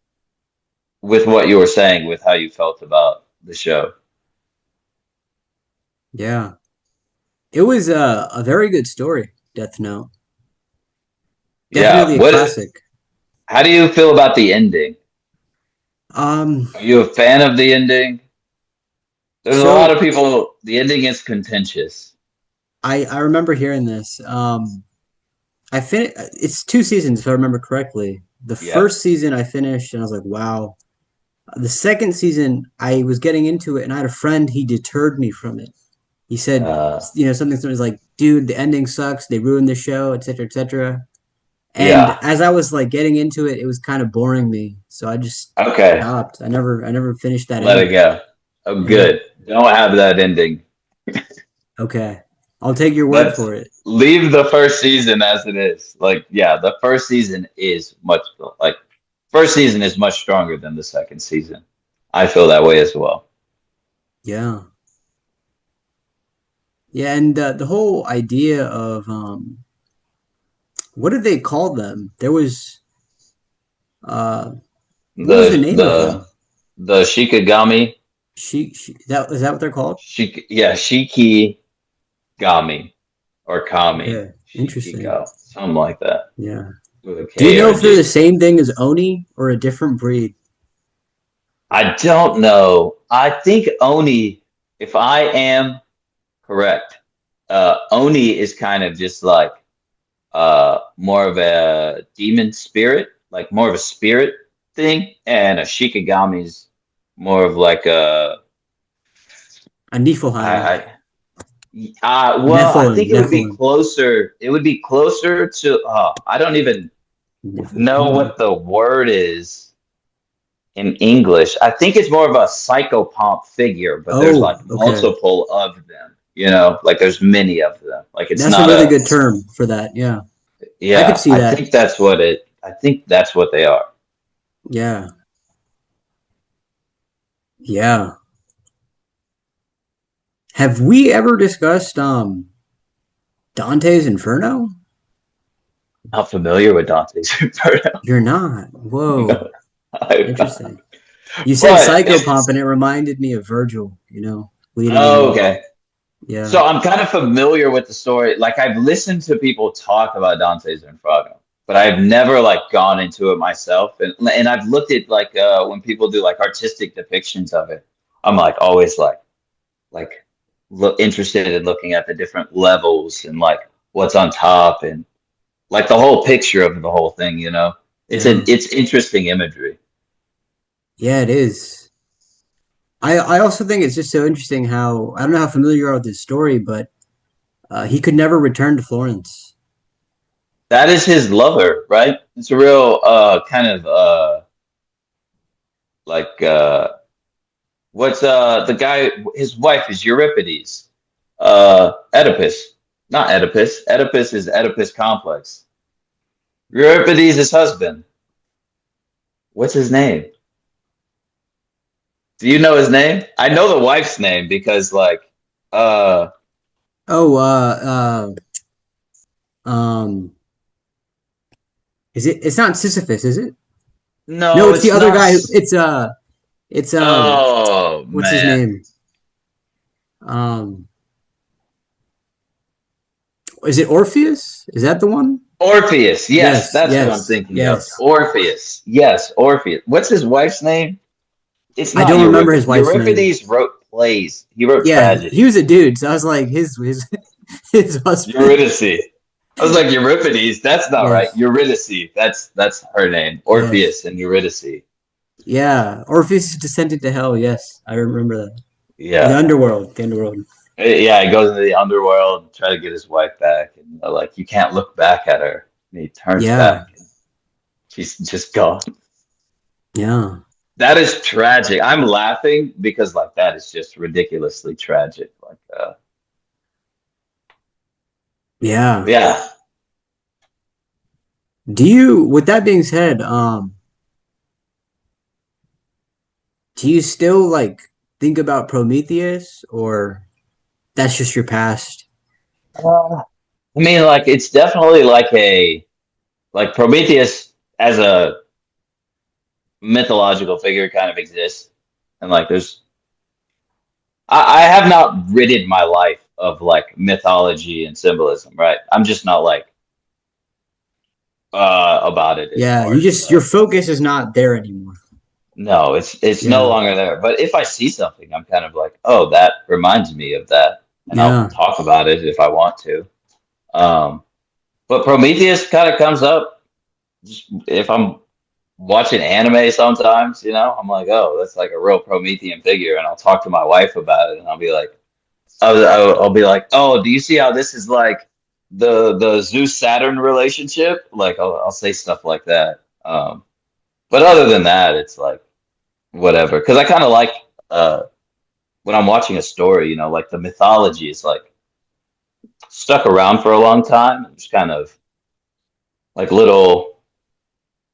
with what you were saying, with how you felt about the show. Yeah. It was a very good story, Death Note. Yeah. Definitely a What? classic. How do you feel about the ending? Um, Are you a fan of the ending? There's a lot so of people. The ending is contentious. I remember hearing this. It's two seasons if I remember correctly. The Yeah. first season I finished and I was like, wow. The second season I was getting into it and I had a friend, he deterred me from it. He said, something was like, dude, the ending sucks. They ruined the show, etc., etc. And Yeah. as I was like getting into it, it was kind of boring me. So I just Okay. stopped. I never finished that Let it ending. go. Oh, Yeah. good. Don't have that ending. Okay. I'll take your word Let's for it. leave the first season as it is. Like, yeah, the first season is much like first season is much stronger than the second season. I feel that way as well. Yeah. Yeah, and the whole idea of what did they call them? There was uh what was the The name of the them? the Shikigami, She that is that what they're called? Shikigami or Kami, Okay. Interesting. Shikigo, something like that, Yeah. with a Do you K or know a if they're the G. same thing as Oni or a different breed? I don't know. I think Oni, if I am correct, Oni is kind of just like more of a demon spirit, like more of a spirit thing, and a Shikigami's more of like a A Niflheim. I well, I Nephilim. think it would be Nephilim. closer. It would be closer to. I don't even know Nephilim. what the word is in English. I think it's more of a psychopomp figure, but there's Oh, like okay. multiple of them. You know, like there's many of them. Like it's That's a not really a. good term for that. Yeah. I could Yeah, see I that. think that's what it. I think that's what they are. Yeah. Yeah. Have we ever discussed Dante's Inferno? Not familiar with Dante's Inferno. You're not. No, Whoa. I'm not. Interesting. You said But psychopomp and it reminded me of Virgil, leading oh, in. okay. Yeah. So I'm kind of familiar with the story. Like I've listened to people talk about Dante's Inferno, but I've never like gone into it myself. And I've looked at like when people do like artistic depictions of it. I'm like always like look interested in looking at the different levels and like what's on top and like the whole picture of the whole thing, you know. Yeah. It's interesting imagery. Yeah, it is. I also think it's just so interesting how I don't know how familiar you are with this story, but he could never return to Florence. That is his lover, right? It's a real kind of like what's the guy? His wife is Euripides. Oedipus, not Oedipus. Oedipus is Oedipus complex. Euripides' his husband. What's his name? Do you know his name? I know the wife's name because like Uh, Oh, um, is it? It's not Sisyphus, is it? No, no, it's the it's other not. guy. It's Oh what's his man, name? Um, is it Orpheus? Is that the one? Orpheus. Yes, Yes, that's what I'm yes, thinking of. yes. Orpheus. Yes, Orpheus. What's his wife's name? It's I not don't remember Euripides. his wife's name. Euripides wrote plays. He wrote Yeah, he was tragedies. a dude, so I was like his his husband. Eurydice. I was like Euripides. That's not right. Yes, Eurydice. That's her name. yes, Orpheus and Eurydice. yeah. Orpheus descended to hell. Yes, I remember that. The Yeah. underworld, the underworld. Yeah, he goes into the underworld, try to get his wife back, and they're like, you can't look back at her. And he turns Yeah, back, and she's just gone. yeah, That is tragic. I'm laughing because like that is just ridiculously tragic. Like, yeah. yeah, Do you, with that being said, do you still like think about Prometheus, or that's just your past? I mean, like it's definitely like a like Prometheus as a mythological figure kind of exists, and like there's I have not ridded my life of like mythology and symbolism, right? I'm just not like about it Yeah, you anymore. just your focus is not there anymore. No, it's no Yeah, longer there. But if I see something, I'm kind of like, oh, that reminds me of that, and I'll yeah, talk about it if I want to. Um, but Prometheus kind of comes up just if I'm watching anime sometimes, I'm like, oh, that's like a real Promethean figure, and I'll talk to my wife about it, and I'll be like, I'll be like, oh, do you see how this is like the Zeus Saturn relationship? Like, I'll say stuff like that. But other than that, it's like whatever. Because I kind of like uh, when I'm watching a story, like the mythology is like stuck around for a long time. It's kind of like little,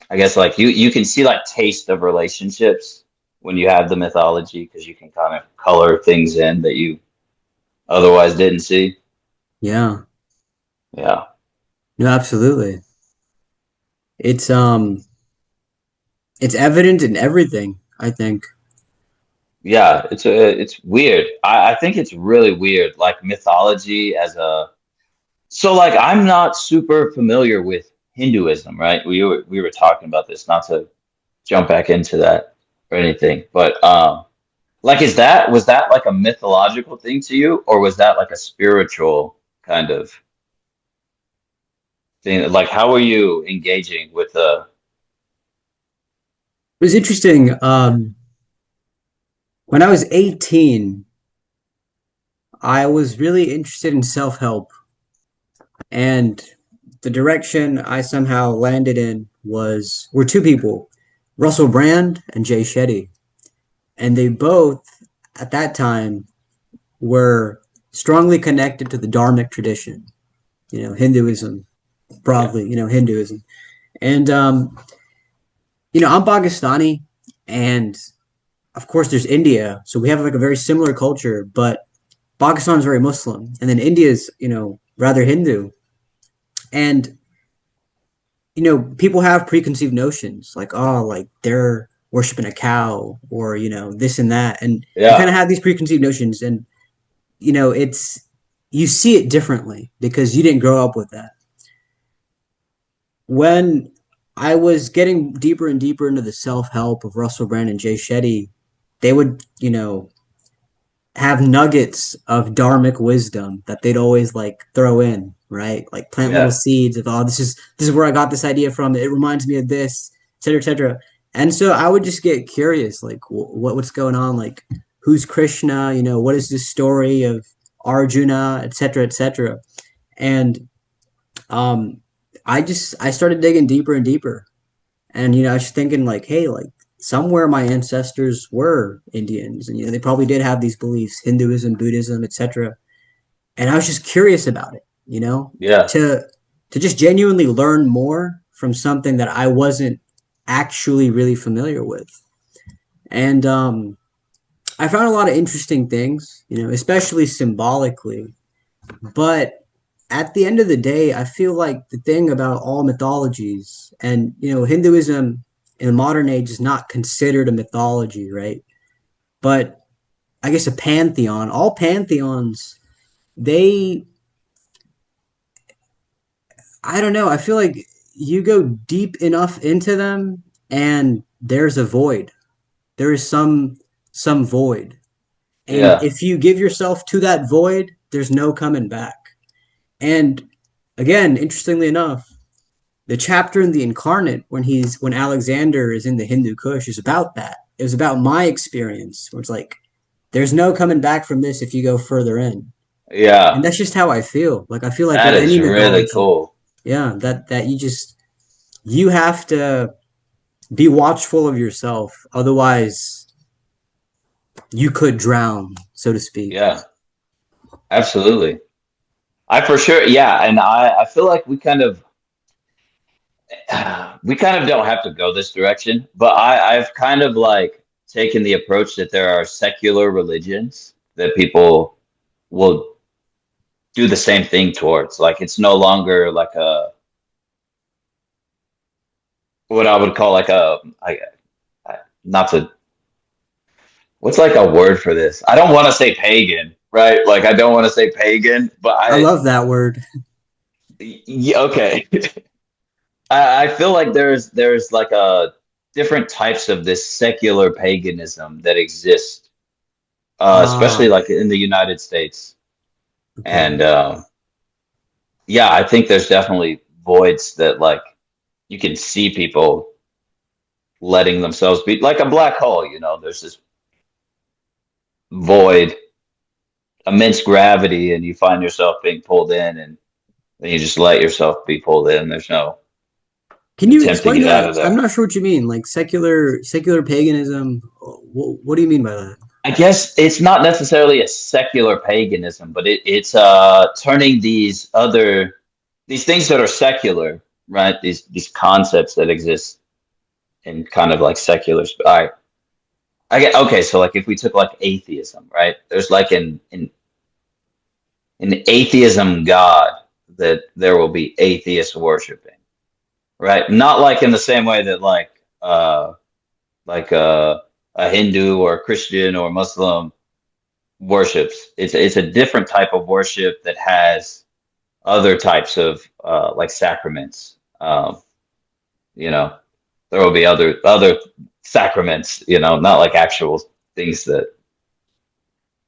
I guess, like you can see like taste of relationships when you have the mythology because you can kind of color things in that you otherwise didn't see. yeah. Yeah. No, absolutely. It's it's evident in everything, I think. Yeah, it's weird. I think it's really weird, like mythology as a so like I'm not super familiar with Hinduism, right? We were talking about this, not to jump back into that or anything, but like was that like a mythological thing to you, or was that like a spiritual kind of thing? Like how were you engaging with the It was interesting. When I was 18, I was really interested in self-help, and the direction I somehow landed in were two people, Russell Brand and Jay Shetty, and they both at that time were strongly connected to the Dharmic tradition, Hinduism, yeah, broadly, Hinduism. And I'm Pakistani, and of course there's India, so we have like a very similar culture, but Pakistan's very Muslim, and then India's, rather Hindu. And people have preconceived notions like, oh, like they're worshiping a cow, or this and that, and you kind yeah, of have these preconceived notions, and it's you see it differently because you didn't grow up with that. When I was getting deeper and deeper into the self-help of Russell Brand and Jay Shetty, they would, have nuggets of dharmic wisdom that they'd always like throw in, right? Like plant little yeah, seeds of, oh, this is where I got this idea from. It reminds me of this, et cetera, et cetera. And so I would just get curious, like what's going on? Like who's Krishna? What is this story of Arjuna, et cetera, et cetera. And um, I started digging deeper and deeper, and I was thinking like, hey, like somewhere my ancestors were Indians, and they probably did have these beliefs, Hinduism, Buddhism, etc. And I was just curious about it, yeah, to just genuinely learn more from something that I wasn't actually really familiar with. And I found a lot of interesting things, especially symbolically. But at the end of the day, I feel like the thing about all mythologies and, Hinduism in the modern age is not considered a mythology, right? But I guess a pantheon, all pantheons, they, I don't know, I feel like you go deep enough into them and there's a void. There is some void. And Yeah, if you give yourself to that void, there's no coming back. And again, interestingly enough, the chapter in the Incarnate when Alexander is in the Hindu Kush is about that. It was about my experience where it's like there's no coming back from this if you go further in. And yeah, that's just how I feel. Like I feel like that with any is really mythology, cool. yeah, that you have to be watchful of yourself. Otherwise, you could drown, so to speak. Yeah, absolutely. I for sure, yeah, and I feel like we kind of don't have to go this direction, but I've kind of like taken the approach that there are secular religions that people will do the same thing towards. Like it's no longer like a what I would call like not to what's like a word for this? I don't want to say pagan, right? Like I don't want to say pagan, but I love that word. yeah, okay. I feel like there's like a different types of this secular paganism that exist, especially Ah, like in the United States. okay. And yeah, I think there's definitely voids that like you can see people letting themselves be like a black hole, you know, there's this void, immense gravity, and you find yourself being pulled in, and then you just let yourself be pulled in. There's no Can you attempt to explain get out that? of I'm there. not sure what you mean. Like secular paganism. What do you mean by that? I guess it's not necessarily a secular paganism, but it's turning these things that are secular, right? These concepts that exist in kind of like secular. I get okay. So like if we took like atheism, right? There's like an atheism God that there will be atheists worshiping, right? Not like in the same way that like a Hindu or a Christian or Muslim worships. It's a different type of worship that has other types of like sacraments. You know, there will be other sacraments. You know, not like actual things that.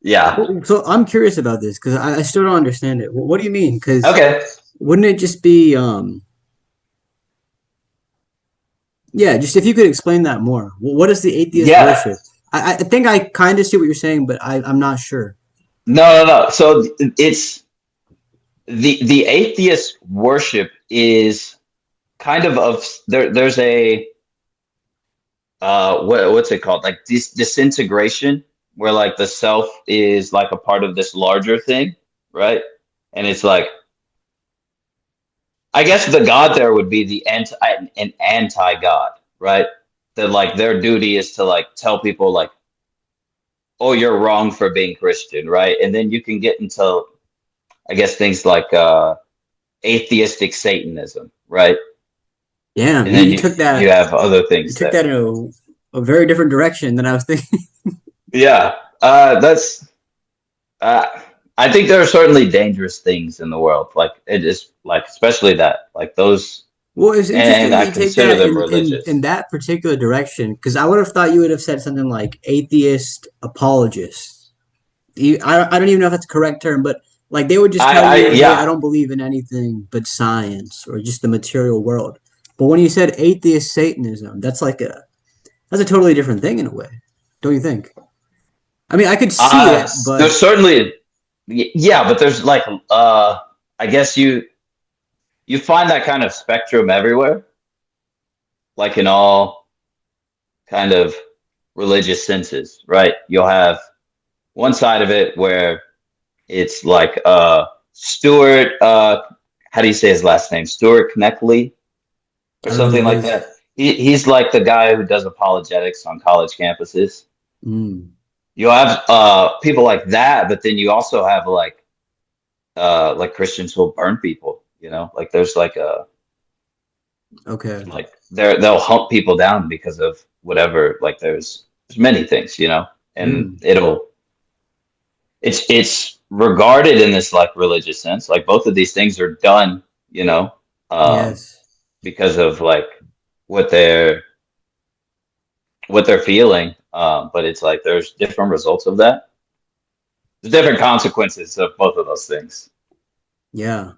Yeah. So I'm curious about this because I still don't understand it. What do you mean? Because Okay. wouldn't it just be yeah, just if you could explain that more. What is the atheist Yeah. worship? I think I kind of see what you're saying, but I'm not sure. No, no, no. So it's the atheist worship is kind of there's a what's it called, like disintegration, where like the self is like a part of this larger thing, right? And it's like I guess the god there would be an anti-god, right? That like their duty is to like tell people like, oh, you're wrong for being Christian, right? And then you can get into I guess things like atheistic Satanism, right? Damn, And you, then you took you that have other you things took there. that in a very different direction than I was thinking. Yeah, that's Uh, I think there are certainly dangerous things in the world, like it is like especially that, like those, Well, it's and interesting that I you take consider that them in religious. that particular direction because I would have thought you would have said something like atheist apologist. I don't even know if that's a correct term, but like they would just tell you, hey, I Yeah, don't believe in anything but science or just the material world. But when you said atheist Satanism, that's a totally different thing in a way, don't you think? I mean, I could see it, there's but certainly, yeah, but there's like, I guess you find that kind of spectrum everywhere, like in all kind of religious senses, right? You'll have one side of it where it's like Stuart, how do you say his last name? Stuart Kneckley or I don't know who something that like is. that. He's like the guy who does apologetics on college campuses. Mm. you have people like that, but then you also have like Christians who'll burn people, you know? Like there's Okay. like they'll hunt people down because of whatever, like there's many things, you know? And Mm. it's regarded in this like religious sense. Like both of these things are done, you know, um, Yes. because of like what they're what they're feeling. But it's like there's different results of that. There's different consequences of both of those things. Yeah.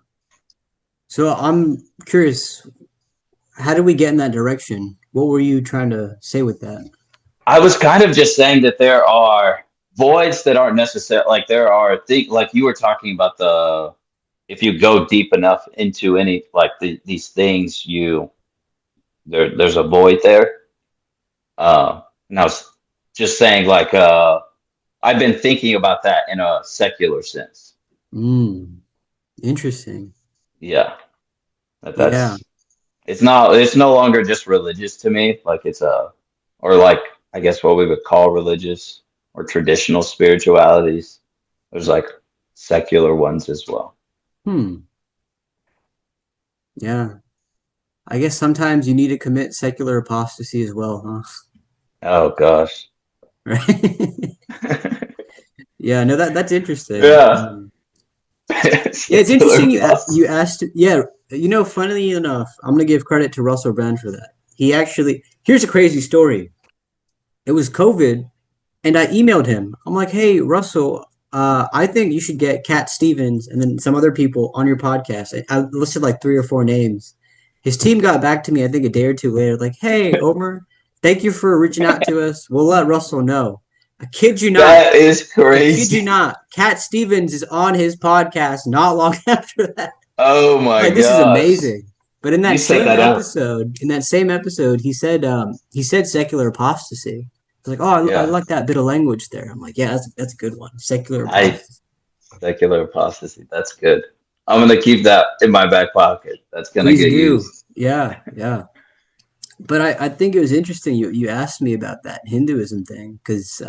So I'm curious, how did we get in that direction? What were you trying to say with that? I was kind of just saying that there are voids that aren't necessary. Like there are things like you were talking about the if you go deep enough into any like these things, there's a void there. And I was just saying like I've been thinking about that in a secular sense. Mm. Interesting. Yeah, Yeah. that's it's no longer just religious to me. Like it's a or like I guess what we would call religious or traditional spiritualities. There's like secular ones as well. Hmm. Yeah. I guess sometimes you need to commit secular apostasy as well, huh? Oh gosh. Right? Yeah, no, that's interesting. Yeah. Yeah, it's Secular interesting you apostasy. asked. Yeah, funnily enough, I'm gonna give credit to Russell Brand for that. He actually here's a crazy story. It was COVID, and I emailed him. I'm like, "Hey, Russell, I think you should get Cat Stevens and then some other people on your podcast." I listed like three or four names. His team got back to me, I think a day or two later, like, "Hey, Omer, thank you for reaching out to us. We'll let Russell know." I kid you not. That is I kid you crazy. not. Cat Stevens is on his podcast not long after that. Oh my Like, this is gosh. amazing. But You set that up. in that same episode, he said secular apostasy. I was like, oh, I Yeah. like that bit of language there. I'm like, yeah, that's a good one. Secular I apostasy. secular apostasy. That's good. I'm gonna keep that in my back pocket. That's gonna Please get do. used. Yeah, yeah. But I think it was interesting you asked me about that Hinduism thing because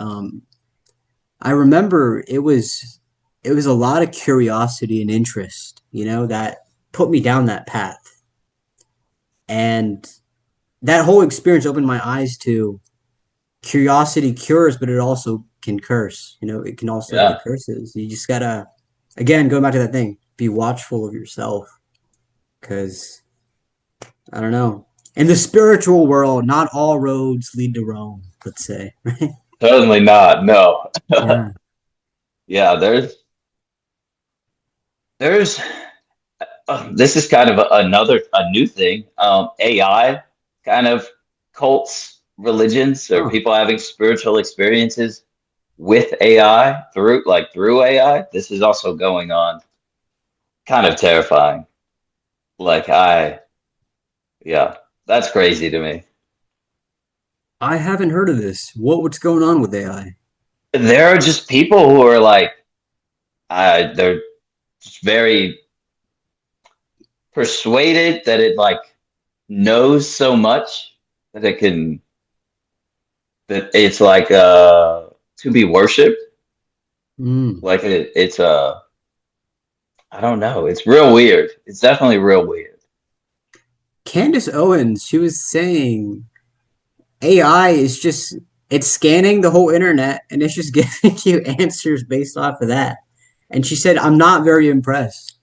I remember it was a lot of curiosity and interest, that put me down that path. And that whole experience opened my eyes to curiosity cures, but it also can curse. It can also Yeah. it curses. You just gotta, again, going back to that thing, be watchful of yourself, because I don't know. In the spiritual world, not all roads lead to Rome. Let's say, right? Certainly not. No. Yeah. Yeah, there's this is kind of a new thing. AI kind of cults, religions, or Huh. people having spiritual experiences with AI through AI. This is also going on. Kind of terrifying. Like yeah, that's crazy to me. I haven't heard of this. What's going on with AI? There are just people who are like, they're just very persuaded that it like knows so much that it can that it's like to be worshipped. Mm. Like it's I don't know. It's real weird. It's definitely real weird. Candace Owens, she was saying AI is just it's scanning the whole internet and it's just giving you answers based off of that. And she said, I'm not very impressed.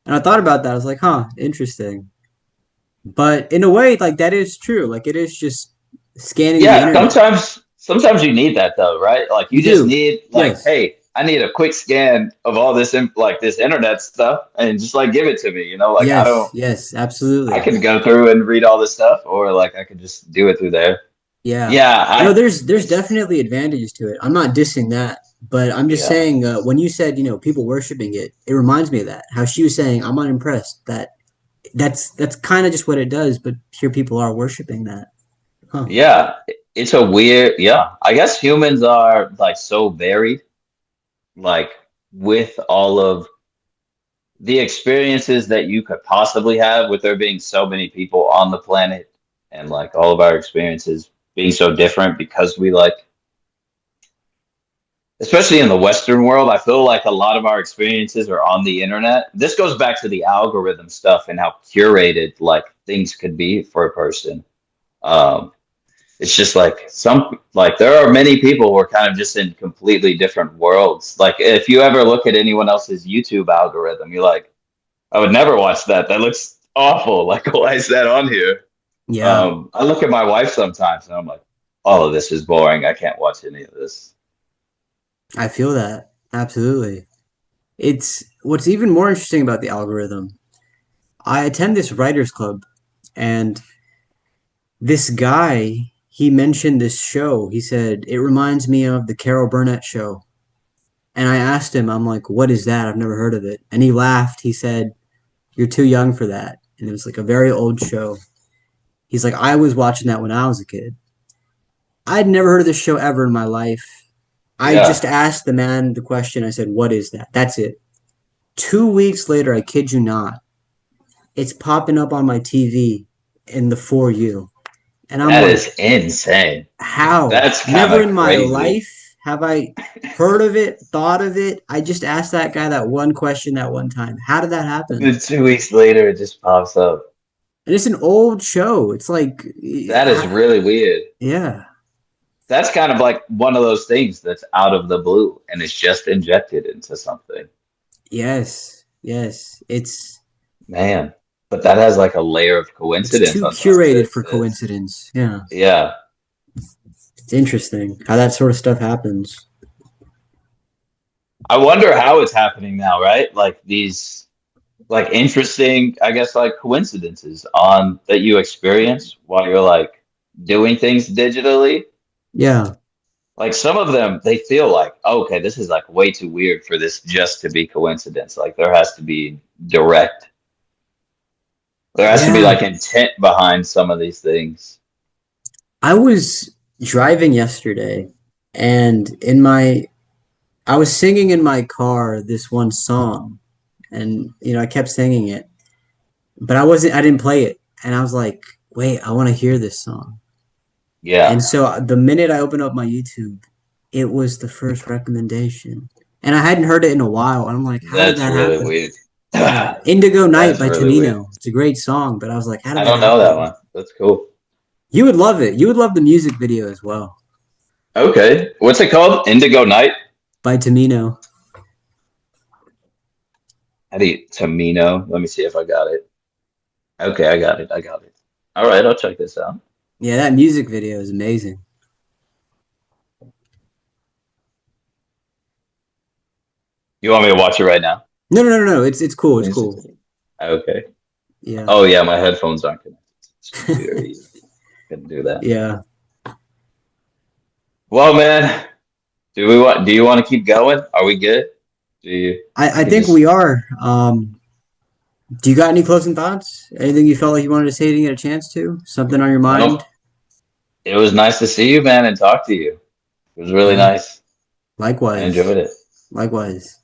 And I thought about that. I was like, huh, interesting. But in a way, like that is true. Like it is just scanning the Yeah, internet. sometimes you need that though, right? Like You you just do. need like, Yes. hey, I need a quick scan of all this like this internet stuff and just like give it to me, you know? Like Yes. Yes. I Absolutely. can go through and read all this stuff or like I could just do it through there. Yeah. Yeah, No, I there's it's definitely advantages to it. I'm not dissing that, but I'm just yeah. saying when you said people worshiping it, it reminds me of that. How she was saying, I'm unimpressed. That's kind of just what it does, but here people are worshiping that. Huh. Yeah, it's a weird, yeah. I guess humans are like so varied, like with all of the experiences that you could possibly have with there being so many people on the planet and like all of our experiences being so different because we like especially in the Western world, I feel like a lot of our experiences are on the internet. This goes back to the algorithm stuff and how curated like things could be for a person. Um, it's just like there are many people who are kind of just in completely different worlds. Like if you ever look at anyone else's YouTube algorithm, you're like, I would never watch that. That looks awful. Like, why is that on here? Yeah, I look at my wife sometimes and I'm like, all of this is boring. I can't watch any of this. I feel that. Absolutely. It's what's even more interesting about the algorithm. I attend this writers club, and this guy, he mentioned this show. He said, it reminds me of the Carol Burnett show. And I asked him, I'm like, what is that? I've never heard of it. And he laughed. He said, you're too young for that. And it was like a very old show. He's like, I was watching that when I was a kid. I'd never heard of this show ever in my life. I Yeah, just asked the man the question. I said, what is that? That's it. 2 weeks later, I kid you not, it's popping up on my TV in the For You. And I'm that like, is insane. how? That's kind Never of in my crazy. life have I heard of it, thought of it. I just asked that guy that one question that one time. How did that happen? Then 2 weeks later, it just pops up. And it's an old show. It's like, That is really weird. yeah, That's kind of like one of those things that's out of the blue and it's just injected into something. yes, yes. Man, but that has like a layer of It's coincidence too on top of curated it. for coincidence. Yeah, Yeah. it's interesting how that sort of stuff happens. I wonder how it's happening now, right? Like these like interesting, I guess like coincidences on that you experience while you're like doing things digitally. Yeah, Like some of them, they feel like, okay, this is like way too weird for this just to be coincidence. Like direct, there has to be yeah. like intent behind some of these things. I was driving yesterday, and I was singing in my car this one song, and I kept singing it, but I didn't play it, and I was like, wait, I want to hear this song. Yeah, And so the minute I opened up my YouTube, it was the first recommendation, and I hadn't heard it in a while, and I'm like, how did that's that really happen? weird. Yeah, Indigo Night That's by really weird. Tamino. It's a great song, but I was like, how did I that don't know that happen? one. That's cool. You would love it. You would love the music video as well Okay. What's it called? Indigo Night? by Tamino. How do you, Tamino? Let me see if I got it. Okay, I got it. I got it. All right, I'll check this out. Yeah, that music video is amazing. You want me to watch it right now? No, no, no, no. It's cool. It's Let me see. cool. Okay. Yeah. Oh yeah, my headphones aren't connected to this computer either. Couldn't do that. Yeah. Well, man, do you want to keep going? Are we good? Do you I we can think just we are. Do you got any closing thoughts? Anything you felt like you wanted to say to get a chance to? Something on your mind? no. It was nice to see you, man, and talk to you. It was really Yeah. nice. I Likewise. enjoyed it. Likewise.